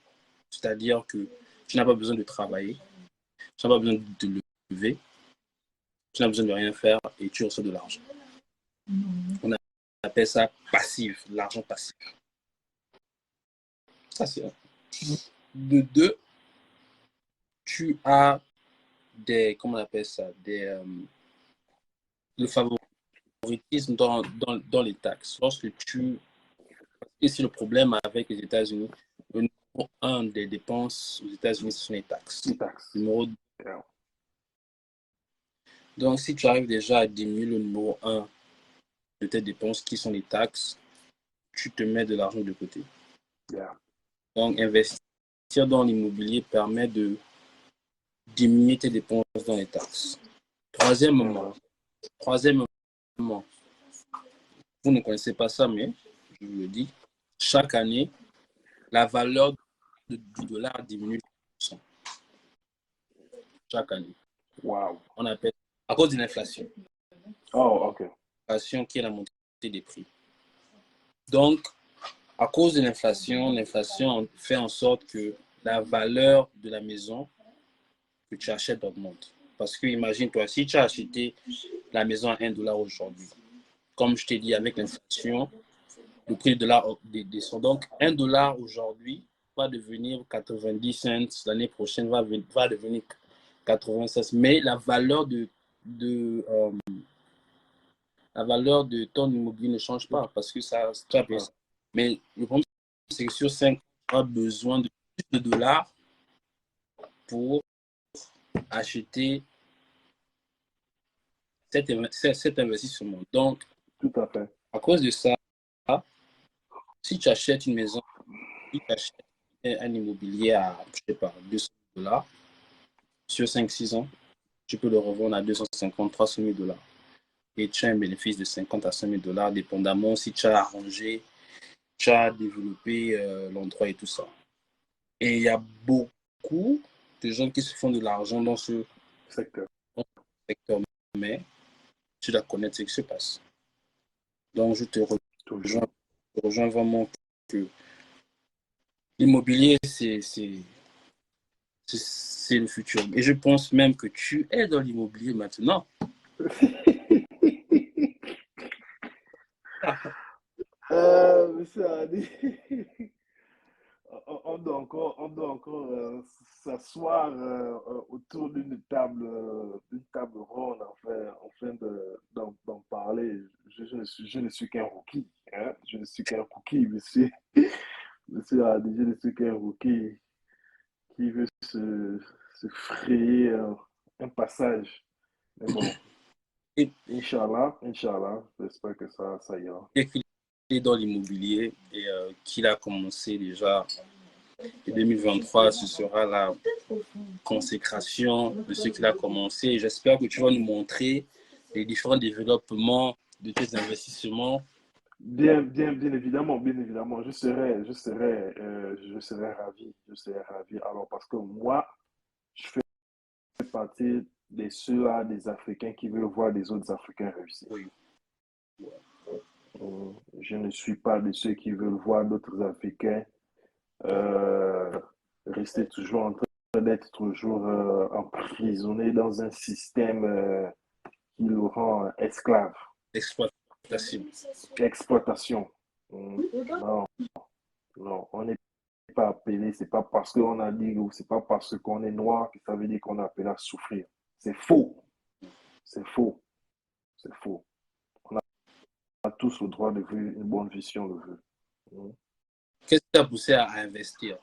A: C'est-à-dire que tu n'as pas besoin de travailler, tu n'as pas besoin de te lever, tu n'as besoin de rien faire et tu reçois de l'argent. On appelle ça passif, l'argent passif. Ça, c'est un. De deux, tu as des, comment on appelle ça, le favoritisme dans les taxes. Lorsque tu. Et c'est le problème avec les États-Unis. Le numéro un des dépenses aux États-Unis, ce sont les taxes.
B: Les taxes.
A: Numéro deux.
B: Yeah.
A: Donc, si tu arrives déjà à diminuer le numéro un de tes dépenses, qui sont les taxes, tu te mets de l'argent de côté.
B: Yeah.
A: Donc, investir dans l'immobilier permet de diminuer tes dépenses dans les taxes. Troisièmement, vous ne connaissez pas ça, mais je vous le dis, chaque année, la valeur du dollar diminue de 1%. Chaque année.
B: Wow.
A: On appelle à cause de l'inflation.
B: Oh, OK.
A: L'inflation qui est la montée des prix. Donc, à cause de l'inflation fait en sorte que la valeur de la maison que tu achètes augmente. Parce que imagine-toi, si tu as acheté la maison à 1 dollar aujourd'hui, comme je t'ai dit, avec l'inflation, le prix du dollar descend. Donc, 1 dollar aujourd'hui va devenir 90 cents. L'année prochaine va devenir 80 cents. Mais la valeur la valeur de ton immobilier ne change pas parce que ça. Mais le problème, c'est que sur 5 ans, tu as besoin de plus de dollars pour acheter cet investissement. Donc,
B: tout à fait.
A: À cause de ça, si tu achètes une maison, si tu achètes un immobilier à, je sais pas, 200 dollars, sur 5-6 ans, tu peux le revendre à 250, 300 000 dollars. Et tu as un bénéfice de 50 à 100 000 dollars, dépendamment si tu as arrangé, tu as développé l'endroit et tout ça. Et il y a beaucoup de gens qui se font de l'argent dans ce secteur. Mais tu dois connaître ce qui se passe. Donc, je te rejoins vraiment que l'immobilier, c'est le futur. Et je pense même que tu es dans l'immobilier maintenant.
B: Monsieur Adi, on doit encore s'asseoir autour d'une table ronde afin d'en parler. Je ne suis qu'un rookie. Hein? Je ne suis qu'un rookie, monsieur. Monsieur Adi, je ne suis qu'un rookie qui veut se frayer un passage. Mais bon,
A: Et
B: Inch'Allah, j'espère que ça ira.
A: dès qu'il est dans l'immobilier et qu'il a commencé déjà en 2023, ce sera la consécration de ce qu'il a commencé. J'espère que tu vas nous montrer les différents développements de tes investissements.
B: Bien évidemment, je serais ravi. Alors, parce que moi, je fais partie de ceux-là, des Africains qui veulent voir des autres Africains réussir.
A: Oui.
B: Je ne suis pas de ceux qui veulent voir d'autres Africains rester toujours en train d'être toujours emprisonnés dans un système qui le rend esclave. Exploitation. Non, non, on n'est pas appelé, c'est pas parce qu'on a dit ou c'est pas parce qu'on est noir que ça veut dire qu'on est appelé à souffrir. C'est faux. C'est faux. C'est faux. On a tous le droit de vivre une bonne vie si on le veut.
A: Qu'est-ce qui t'a poussé à investir?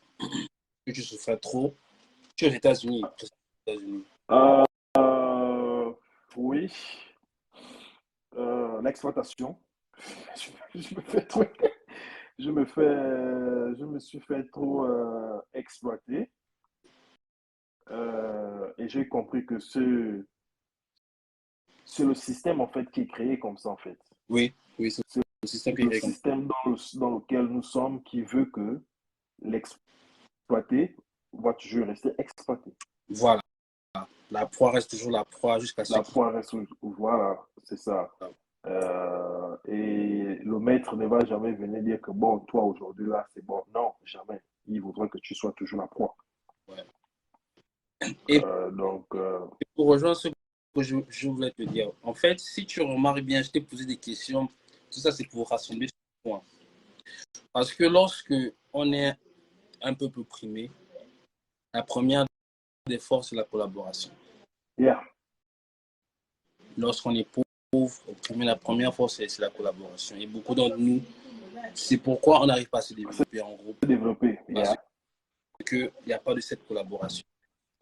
A: Que tu souffrais trop? Tu es aux États-Unis.
B: Oui. L'exploitation. Je me suis fait trop exploiter. Et j'ai compris que c'est le système en fait qui est créé comme ça en fait.
A: Oui, c'est
B: le système qui est créé. Le système dans lequel nous sommes qui veut que l'exploité va toujours rester exploité.
A: Voilà. La proie reste toujours la proie jusqu'à ce
B: La proie reste, voilà, c'est ça. Et le maître ne va jamais venir dire que bon, toi aujourd'hui là, c'est bon. Non, jamais. Il voudra que tu sois toujours la proie.
A: Ouais. Et
B: Donc,
A: pour rejoindre ce que je voulais te dire, en fait, si tu remarques bien, je t'ai posé des questions. Tout ça, c'est pour rassembler ce point. Parce que lorsque on est un peu plus primé, la première des forces, c'est la collaboration.
B: yeah,
A: Lorsqu'on est pauvre, opprimé, la première force, c'est la collaboration. Et beaucoup d'entre nous, c'est pourquoi on n'arrive pas à se développer en groupe.
B: développer.
A: Parce
B: Yeah.
A: qu'il n'y a pas de cette collaboration.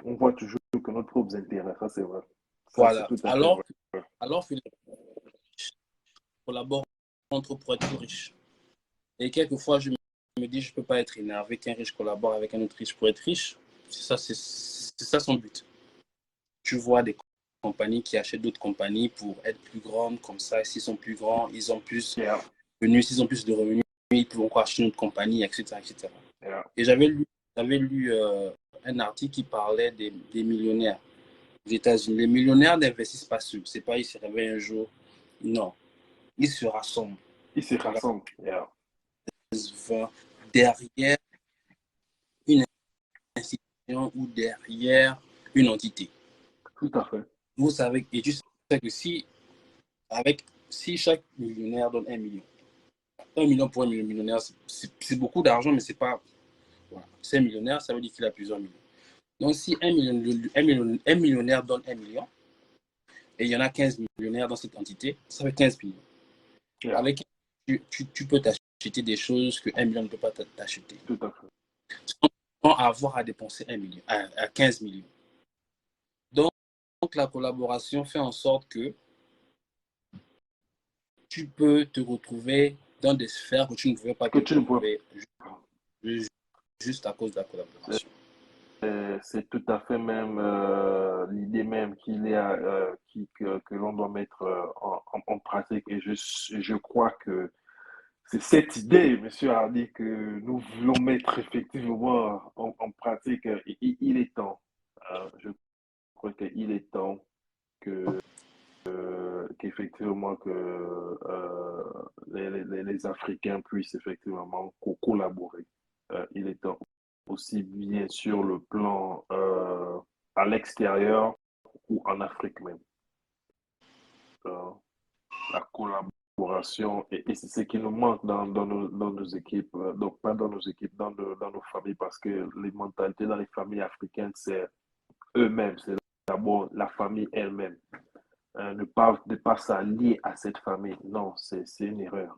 B: On voit toujours que notre propre intérêt, ça c'est vrai. Ça c'est
A: Voilà.
B: tout à fait vrai.
A: Alors que les riches collaborent entre pour être plus riches. Et quelquefois, je me dis, je ne peux pas être énervé qu'un riche collabore avec un autre riche pour être riche. C'est ça son but. Tu vois des compagnies qui achètent d'autres compagnies pour être plus grandes, comme ça, s'ils sont plus grands, ils ont plus de
B: Yeah,
A: revenus, s'ils ont plus de revenus, ils peuvent encore acheter une autre compagnie, etc. etc.
B: yeah.
A: Et j'avais lu un article qui parlait des millionnaires aux États-Unis. Les millionnaires n'investissent pas seuls. C'est pas ils se réveillent un jour. Non, ils se rassemblent.
B: Ils se rassemblent. Yeah.
A: 20 derrière une institution ou derrière une entité.
B: Tout à fait.
A: Vous savez, et tu sais que si chaque millionnaire donne 1 million, 1 million pour un millionnaire, c'est beaucoup d'argent, mais c'est pas. Voilà. C'est un millionnaire, ça veut dire qu'il a plusieurs millions. Donc, si un millionnaire donne 1 million, et il y en a 15 millionnaires dans cette entité, ça fait 15 millions.
B: Yeah.
A: Avec, tu peux t'acheter des choses que 1 million ne peut pas t'acheter.
B: Tout à fait.
A: Sans avoir à dépenser 1 million, à 15 millions. Donc, la collaboration fait en sorte que tu peux te retrouver dans des sphères que tu ne pouvais pas
B: Que
A: te
B: tu ne vois
A: retrouver juste à cause de la collaboration.
B: c'est tout à fait même l'idée même qu'il y a, que l'on doit mettre en pratique. Et je crois que c'est cette idée, Monsieur Hardy, que nous voulons mettre effectivement en pratique. Il est temps. Je crois qu'il est temps que qu'effectivement que les Africains puissent effectivement collaborer. Il est temps aussi bien sur le plan à l'extérieur ou en Afrique même. Euh, la collaboration, et c'est ce qui nous manque dans nos équipes, donc pas dans nos équipes, dans nos familles, parce que les mentalités dans les familles africaines, c'est eux-mêmes, c'est d'abord la famille elle-même. Ne pas s'allier à cette famille, non, c'est une erreur.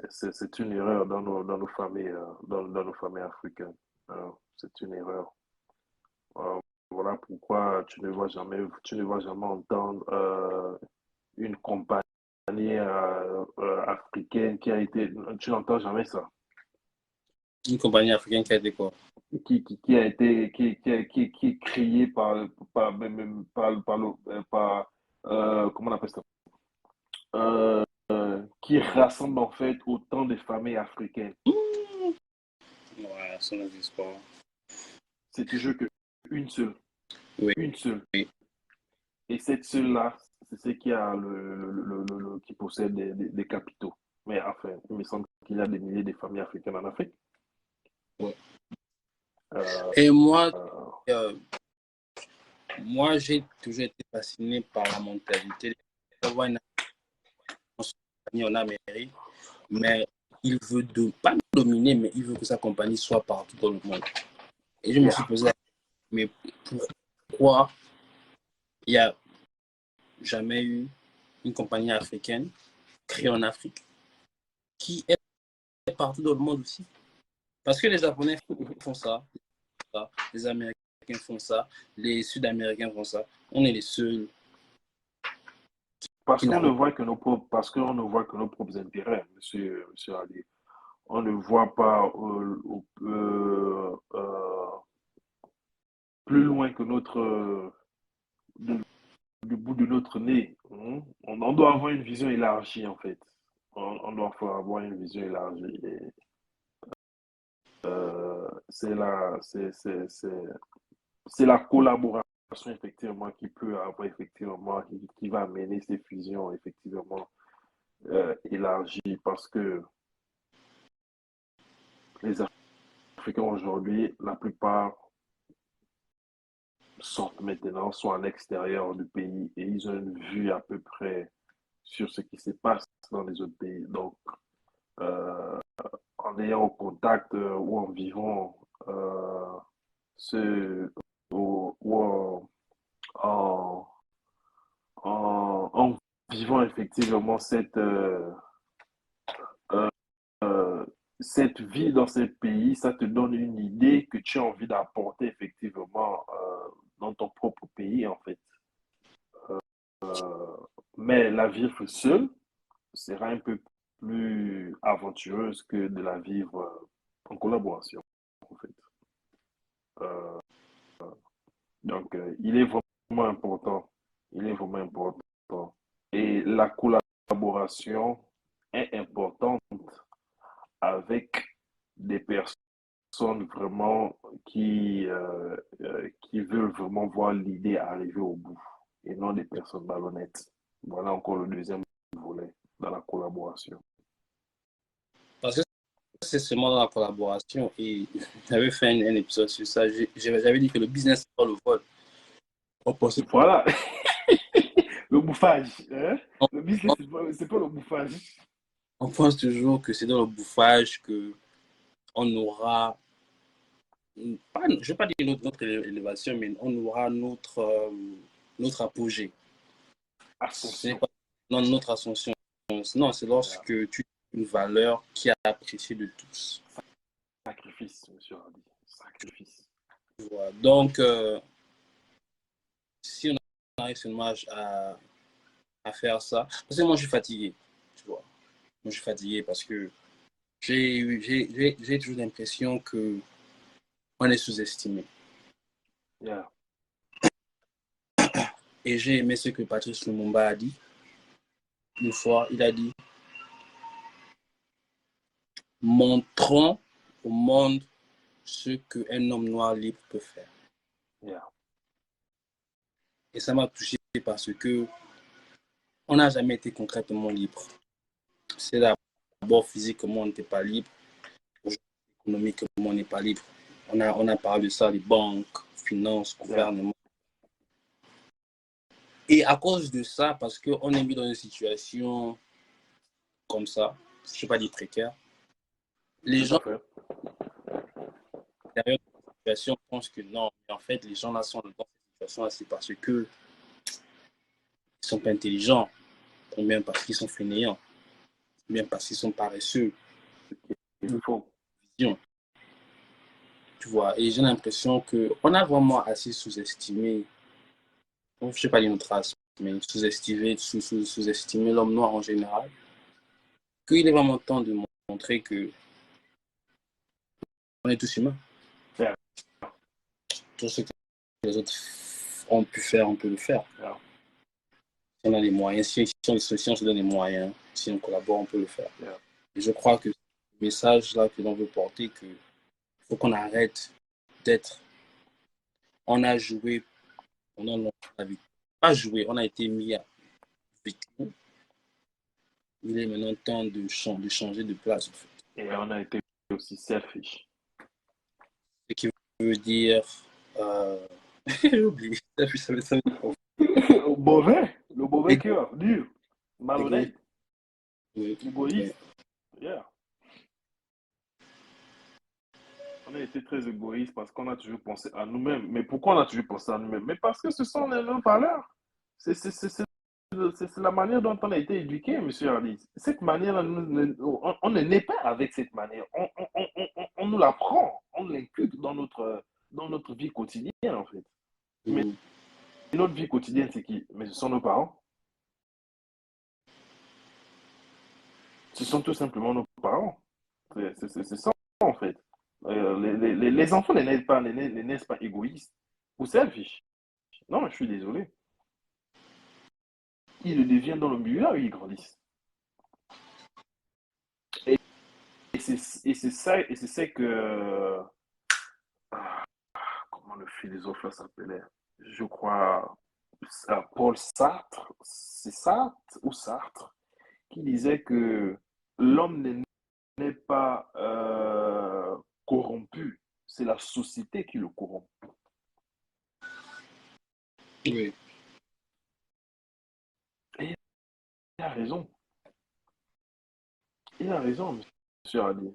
B: C'est une erreur dans nos familles, dans nos familles africaines. C'est une erreur. Euh, voilà pourquoi tu ne vas jamais entendre une compagnie africaine qui a été, tu n'entends jamais ça,
A: Une compagnie africaine qui a été quoi?
B: qui a été, qui est créée par comment on appelle ça, qui rassemble en fait autant de familles africaines.
A: Ouais, ça n'existe pas.
B: C'est toujours que une seule,
A: Oui,
B: une seule.
A: oui.
B: Et cette seule-là, c'est ce qui a qui possède des capitaux. Mais enfin, il me semble qu'il y a des milliers de familles africaines en Afrique.
A: Ouais.
B: Euh,
A: Et moi,
B: euh,
A: euh, moi, j'ai toujours été fasciné par la mentalité. D'avoir une compagnie en Amérique, mais il veut pas dominer, mais il veut que sa compagnie soit partout dans le monde. Et je me suis
B: yeah.
A: posé la question, mais pourquoi il n'y a jamais eu une compagnie africaine créée en Afrique qui est partout dans le monde aussi? Parce que les Japonais font ça, les Américains font ça, les Sud-Américains font ça. On est les seuls
B: Parce
A: qui
B: qu'on ne
A: n'arrivent pas.
B: voit que nos propres, parce qu'on ne voit que nos propres intérêts, monsieur Ali. On ne voit pas plus loin que du bout de notre nez. Hein. On doit avoir une vision élargie, en fait. On doit avoir une vision élargie. Et, c'est la collaboration effectivement qui peut avoir effectivement qui va amener ces fusions effectivement élargies parce que les Africains aujourd'hui, la plupart sortent maintenant, sont à l'extérieur du pays et ils ont une vue à peu près sur ce qui se passe dans les autres pays. Donc, euh, en ayant au contact ou en vivant ce, ou en, en vivant effectivement euh, euh, cette vie dans ces pays, ça te donne une idée que tu as envie d'apporter effectivement dans ton propre pays en fait. Mais la vivre seule sera un peu plus aventureuse que de la vivre en collaboration en fait. Euh, il est vraiment important. Il est vraiment important. Et la collaboration est importante avec des personnes vraiment qui veulent vraiment voir l'idée arriver au bout et non des personnes malhonnêtes. Voilà encore le deuxième volet dans la collaboration.
A: Parce que c'est seulement dans la collaboration. Et j'avais fait un épisode sur ça. J'avais dit que le business, c'est pas le vol. On pense,
B: Voilà, le bouffage. Hein?
A: on,
B: Le business, c'est pas le bouffage.
A: on pense toujours que c'est dans le bouffage que on aura, pas, je ne vais pas dire notre élévation, mais on aura notre apogée. C'est
B: Ascension.
A: pas non, notre ascension. Non, c'est
B: Yeah.
A: lorsque tu as une valeur qui est appréciée de tous.
B: Sacrifice, monsieur Hardy. Sacrifice.
A: Voilà. Donc, si on arrive seulement à faire ça, parce que moi je suis fatigué, tu vois. Moi je suis fatigué parce que j'ai toujours l'impression que on est sous-estimé.
B: Yeah.
A: Et j'ai aimé ce que Patrice Lumumba a dit. Une fois, il a dit, montrons au monde ce qu'un homme noir libre peut faire.
B: Yeah.
A: Et ça m'a touché parce que on n'a jamais été concrètement libre. C'est d'abord physiquement, on n'était pas libre. Économiquement, on n'est pas libre. On a parlé de ça, les banques, finances, gouvernement. Et à cause de ça, parce qu'on est mis dans une situation comme ça, je ne vais pas dire précaire, les
B: Tout
A: gens
B: à fait.
A: derrière cette situation pensent que non, mais en fait, les gens là sont dans cette situation-là, c'est parce qu'ils ne sont pas intelligents, ou bien parce qu'ils sont fainéants, ou bien parce qu'ils sont paresseux.
B: Il faut.
A: Tu vois, et j'ai l'impression qu'on a vraiment assez sous-estimé, je ne sais pas dire notre race, mais sous-estimé l'homme noir en général, qu'il est vraiment temps de montrer que on est tous humains.
B: Yeah.
A: Tout ce que les autres ont pu faire, on peut le faire.
B: Yeah.
A: Si on a les moyens, si on se donne les moyens, si on collabore, on peut le faire.
B: Yeah.
A: Et je crois que ce message-là que l'on veut porter, qu'il faut qu'on arrête d'être. On a joué pendant longtemps la victime. Pas joué, on a été mis à victime. Il est maintenant temps de changer de place, en fait.
B: Et on a été aussi selfish.
A: Ce qui veut dire. J'ai oublié. Ça
B: Mauvais. Le mauvais
A: Égo-
B: cœur. Dur.
A: égoïste.
B: Malhonnête.
A: Oui, oui.
B: Égoïste. Yeah. On a été très égoïste parce qu'on a toujours pensé à nous-mêmes. Mais pourquoi on a toujours pensé à nous-mêmes? Mais parce que ce sont nos valeurs. C'est la manière dont on a été éduqué, monsieur Hardy. Cette manière, on ne naît pas avec cette manière. On nous l'apprend, on l'inculque dans notre vie quotidienne, en fait. Mais
A: Mm.
B: notre vie quotidienne, c'est qui? Mais ce sont nos parents. Ce sont tout simplement nos parents. C'est ça, en fait. Les enfants ne naissent pas égoïstes ou selfish. Non, je suis désolé. Ils le deviennent dans le milieu là où ils grandissent. Et, et c'est ça que... comment le philosophe là s'appelait? je crois, Paul Sartre, c'est Sartre ou Sartre, qui disait que l'homme n'est pas corrompu, c'est la société qui le corrompt.
A: Oui.
B: Et il a raison, il a raison, monsieur Ali.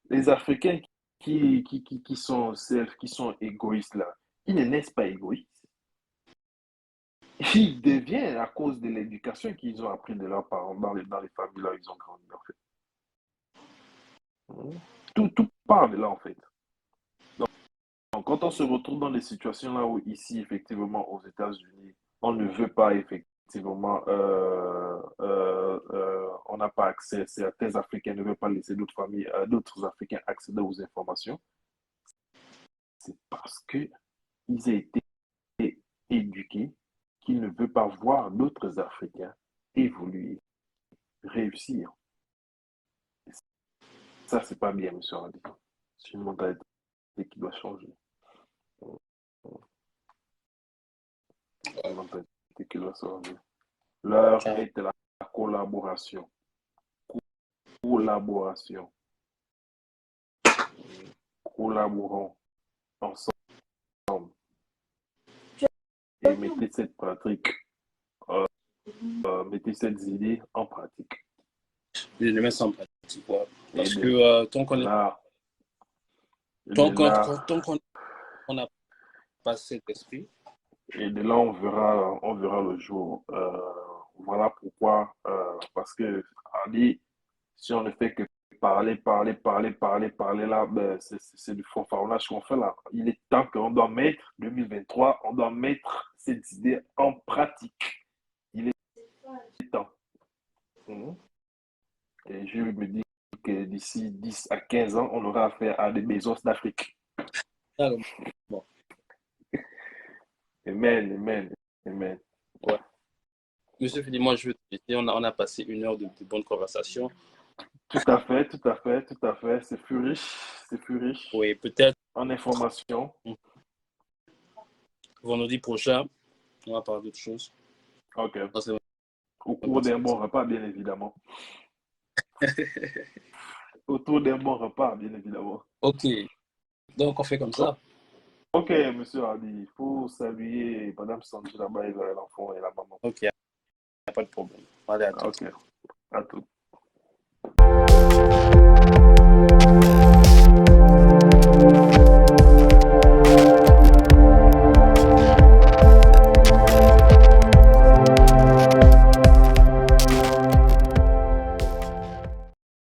B: Les Africains qui sont égoïstes là, ils ne naissent pas égoïstes. Ils deviennent à cause de l'éducation qu'ils ont appris de leurs parents dans les familles là où ils ont grandi en fait. Tout part de là en fait. Donc, quand on se retrouve dans des situations là où ici, effectivement, aux États-Unis, on ne veut pas effectivement, on n'a pas accès, certains Africains ne veulent pas laisser d'autres familles, d'autres Africains accéder aux informations, c'est parce qu'ils ont été éduqués qu'ils ne veulent pas voir d'autres Africains évoluer, réussir. Ça, c'est pas bien, monsieur Radi. C'est une mentalité qui doit changer. Une mentalité qui doit changer. L'heure
A: Car-
B: est à la collaboration. Collaboration. Collaborons ensemble et mettez cette pratique, mettez cette idée en pratique.
A: Je le mets en pratique. Ouais.
B: Et
A: Parce que
B: de
A: tant qu'on est,
B: là, de là,
A: tant qu'on n'a pas cet esprit,
B: et de là, on verra le jour. Voilà pourquoi, parce que, Ali, si on ne fait que parler là, ben, c'est du fanfaronnage qu'on fait là. Il est temps qu'on doit mettre, 2023, on doit mettre cette idée en pratique. Il est temps. Mhm. Et je me dis que d'ici 10 à 15 ans, on aura affaire à des maisons d'Afrique.
A: carrément. Bon,
B: Amen, amen, amen.
A: ouais. Monsieur Philippe, moi, je veux te laisser. On a passé 1 heure de bonne conversation.
B: Tout à fait, tout à fait, tout à fait. C'est plus riche
A: Oui, peut-être
B: en information.
A: vendredi prochain, on va parler d'autre chose.
B: OK.
A: Ça, c'est
B: Au
A: vraiment
B: cours
A: passé.
B: d'un bon repas, bien évidemment. Autour d'un bon repas, bien évidemment.
A: Ok, donc on fait comme
B: Oh,
A: ça.
B: OK, monsieur Hardy, il faut saluer Madame Sanji là-bas et l'enfant et la maman.
A: Ok, il n'y a pas de problème. Allez, à tout.
B: OK, à tout.